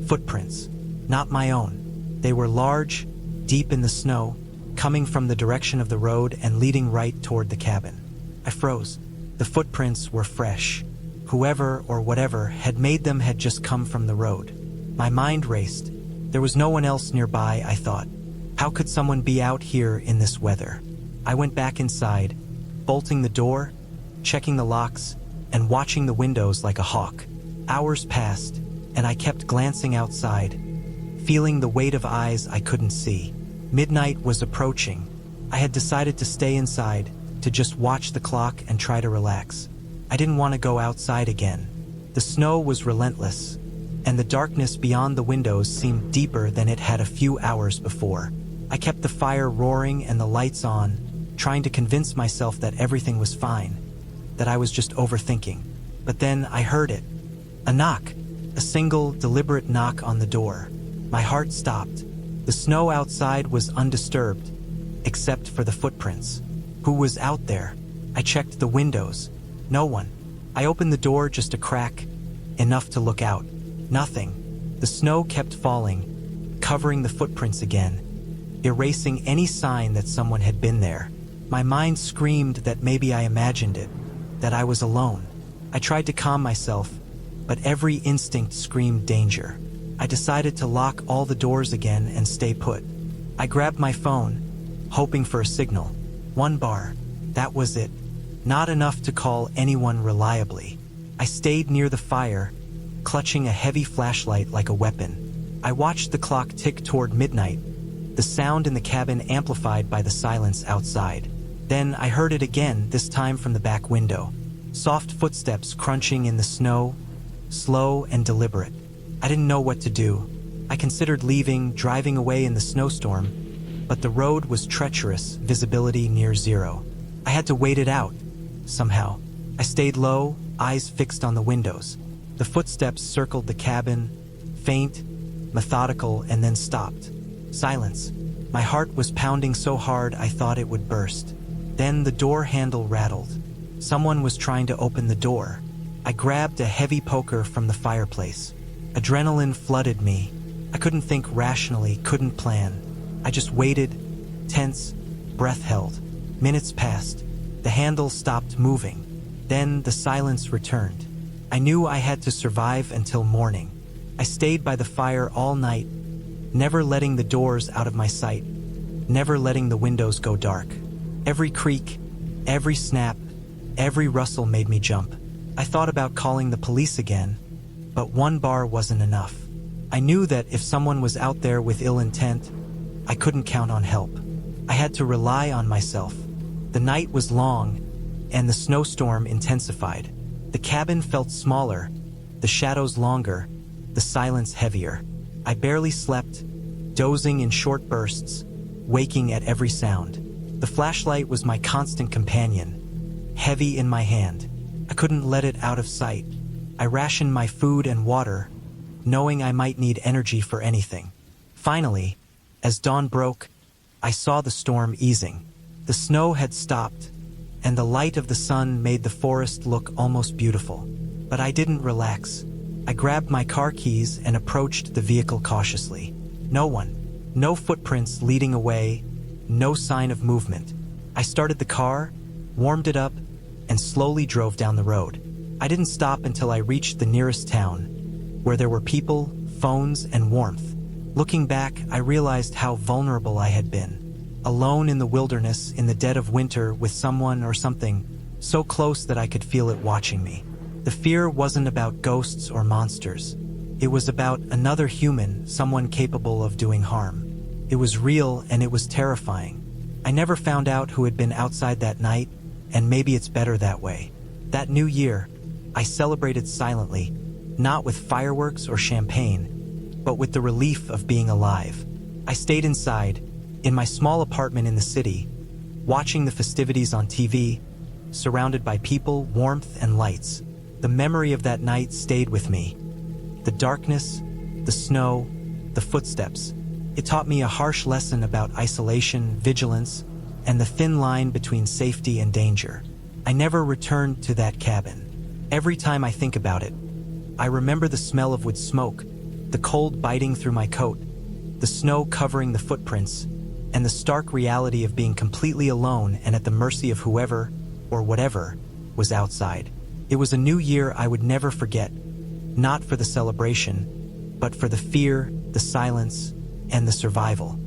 Footprints, not my own. They were large, deep in the snow, coming from the direction of the road and leading right toward the cabin. I froze. The footprints were fresh. Whoever or whatever had made them had just come from the road. My mind raced. There was no one else nearby, I thought. How could someone be out here in this weather? I went back inside, bolting the door, checking the locks, and watching the windows like a hawk. Hours passed, and I kept glancing outside, feeling the weight of eyes I couldn't see. Midnight was approaching. I had decided to stay inside, to just watch the clock and try to relax. I didn't want to go outside again. The snow was relentless, and the darkness beyond the windows seemed deeper than it had a few hours before. I kept the fire roaring and the lights on, trying to convince myself that everything was fine, that I was just overthinking. But then I heard it. A knock. A single, deliberate knock on the door. My heart stopped. The snow outside was undisturbed, except for the footprints. Who was out there? I checked the windows. No one. I opened the door just a crack, enough to look out. Nothing. The snow kept falling, covering the footprints again, erasing any sign that someone had been there. My mind screamed that maybe I imagined it, that I was alone. I tried to calm myself, but every instinct screamed danger. I decided to lock all the doors again and stay put. I grabbed my phone, hoping for a signal. 1 bar. That was it. Not enough to call anyone reliably. I stayed near the fire, clutching a heavy flashlight like a weapon. I watched the clock tick toward midnight, the sound in the cabin amplified by the silence outside. Then I heard it again, this time from the back window. Soft footsteps crunching in the snow, slow and deliberate. I didn't know what to do. I considered leaving, driving away in the snowstorm, but the road was treacherous, visibility near zero. I had to wait it out, somehow. I stayed low, eyes fixed on the windows. The footsteps circled the cabin, faint, methodical, and then stopped. Silence. My heart was pounding so hard I thought it would burst. Then the door handle rattled. Someone was trying to open the door. I grabbed a heavy poker from the fireplace. Adrenaline flooded me. I couldn't think rationally, couldn't plan. I just waited, tense, breath held. Minutes passed. The handle stopped moving. Then the silence returned. I knew I had to survive until morning. I stayed by the fire all night, never letting the doors out of my sight, never letting the windows go dark. Every creak, every snap, every rustle made me jump. I thought about calling the police again, but 1 bar wasn't enough. I knew that if someone was out there with ill intent, I couldn't count on help. I had to rely on myself. The night was long, and the snowstorm intensified. The cabin felt smaller, the shadows longer, the silence heavier. I barely slept, dozing in short bursts, waking at every sound. The flashlight was my constant companion, heavy in my hand. I couldn't let it out of sight. I rationed my food and water, knowing I might need energy for anything. Finally, as dawn broke, I saw the storm easing. The snow had stopped, and the light of the sun made the forest look almost beautiful. But I didn't relax. I grabbed my car keys and approached the vehicle cautiously. No one. No footprints leading away, no sign of movement. I started the car, warmed it up, and slowly drove down the road. I didn't stop until I reached the nearest town, where there were people, phones, and warmth. Looking back, I realized how vulnerable I had been. Alone in the wilderness, in the dead of winter, with someone or something so close that I could feel it watching me. The fear wasn't about ghosts or monsters. It was about another human, someone capable of doing harm. It was real and it was terrifying. I never found out who had been outside that night, and maybe it's better that way. That new year, I celebrated silently, not with fireworks or champagne, but with the relief of being alive. I stayed inside, in my small apartment in the city, watching the festivities on TV, surrounded by people, warmth, and lights. The memory of that night stayed with me. The darkness, the snow, the footsteps. It taught me a harsh lesson about isolation, vigilance, and the thin line between safety and danger. I never returned to that cabin. Every time I think about it, I remember the smell of wood smoke, the cold biting through my coat, the snow covering the footprints, and the stark reality of being completely alone and at the mercy of whoever, or whatever, was outside. It was a new year I would never forget, not for the celebration, but for the fear, the silence, and the survival.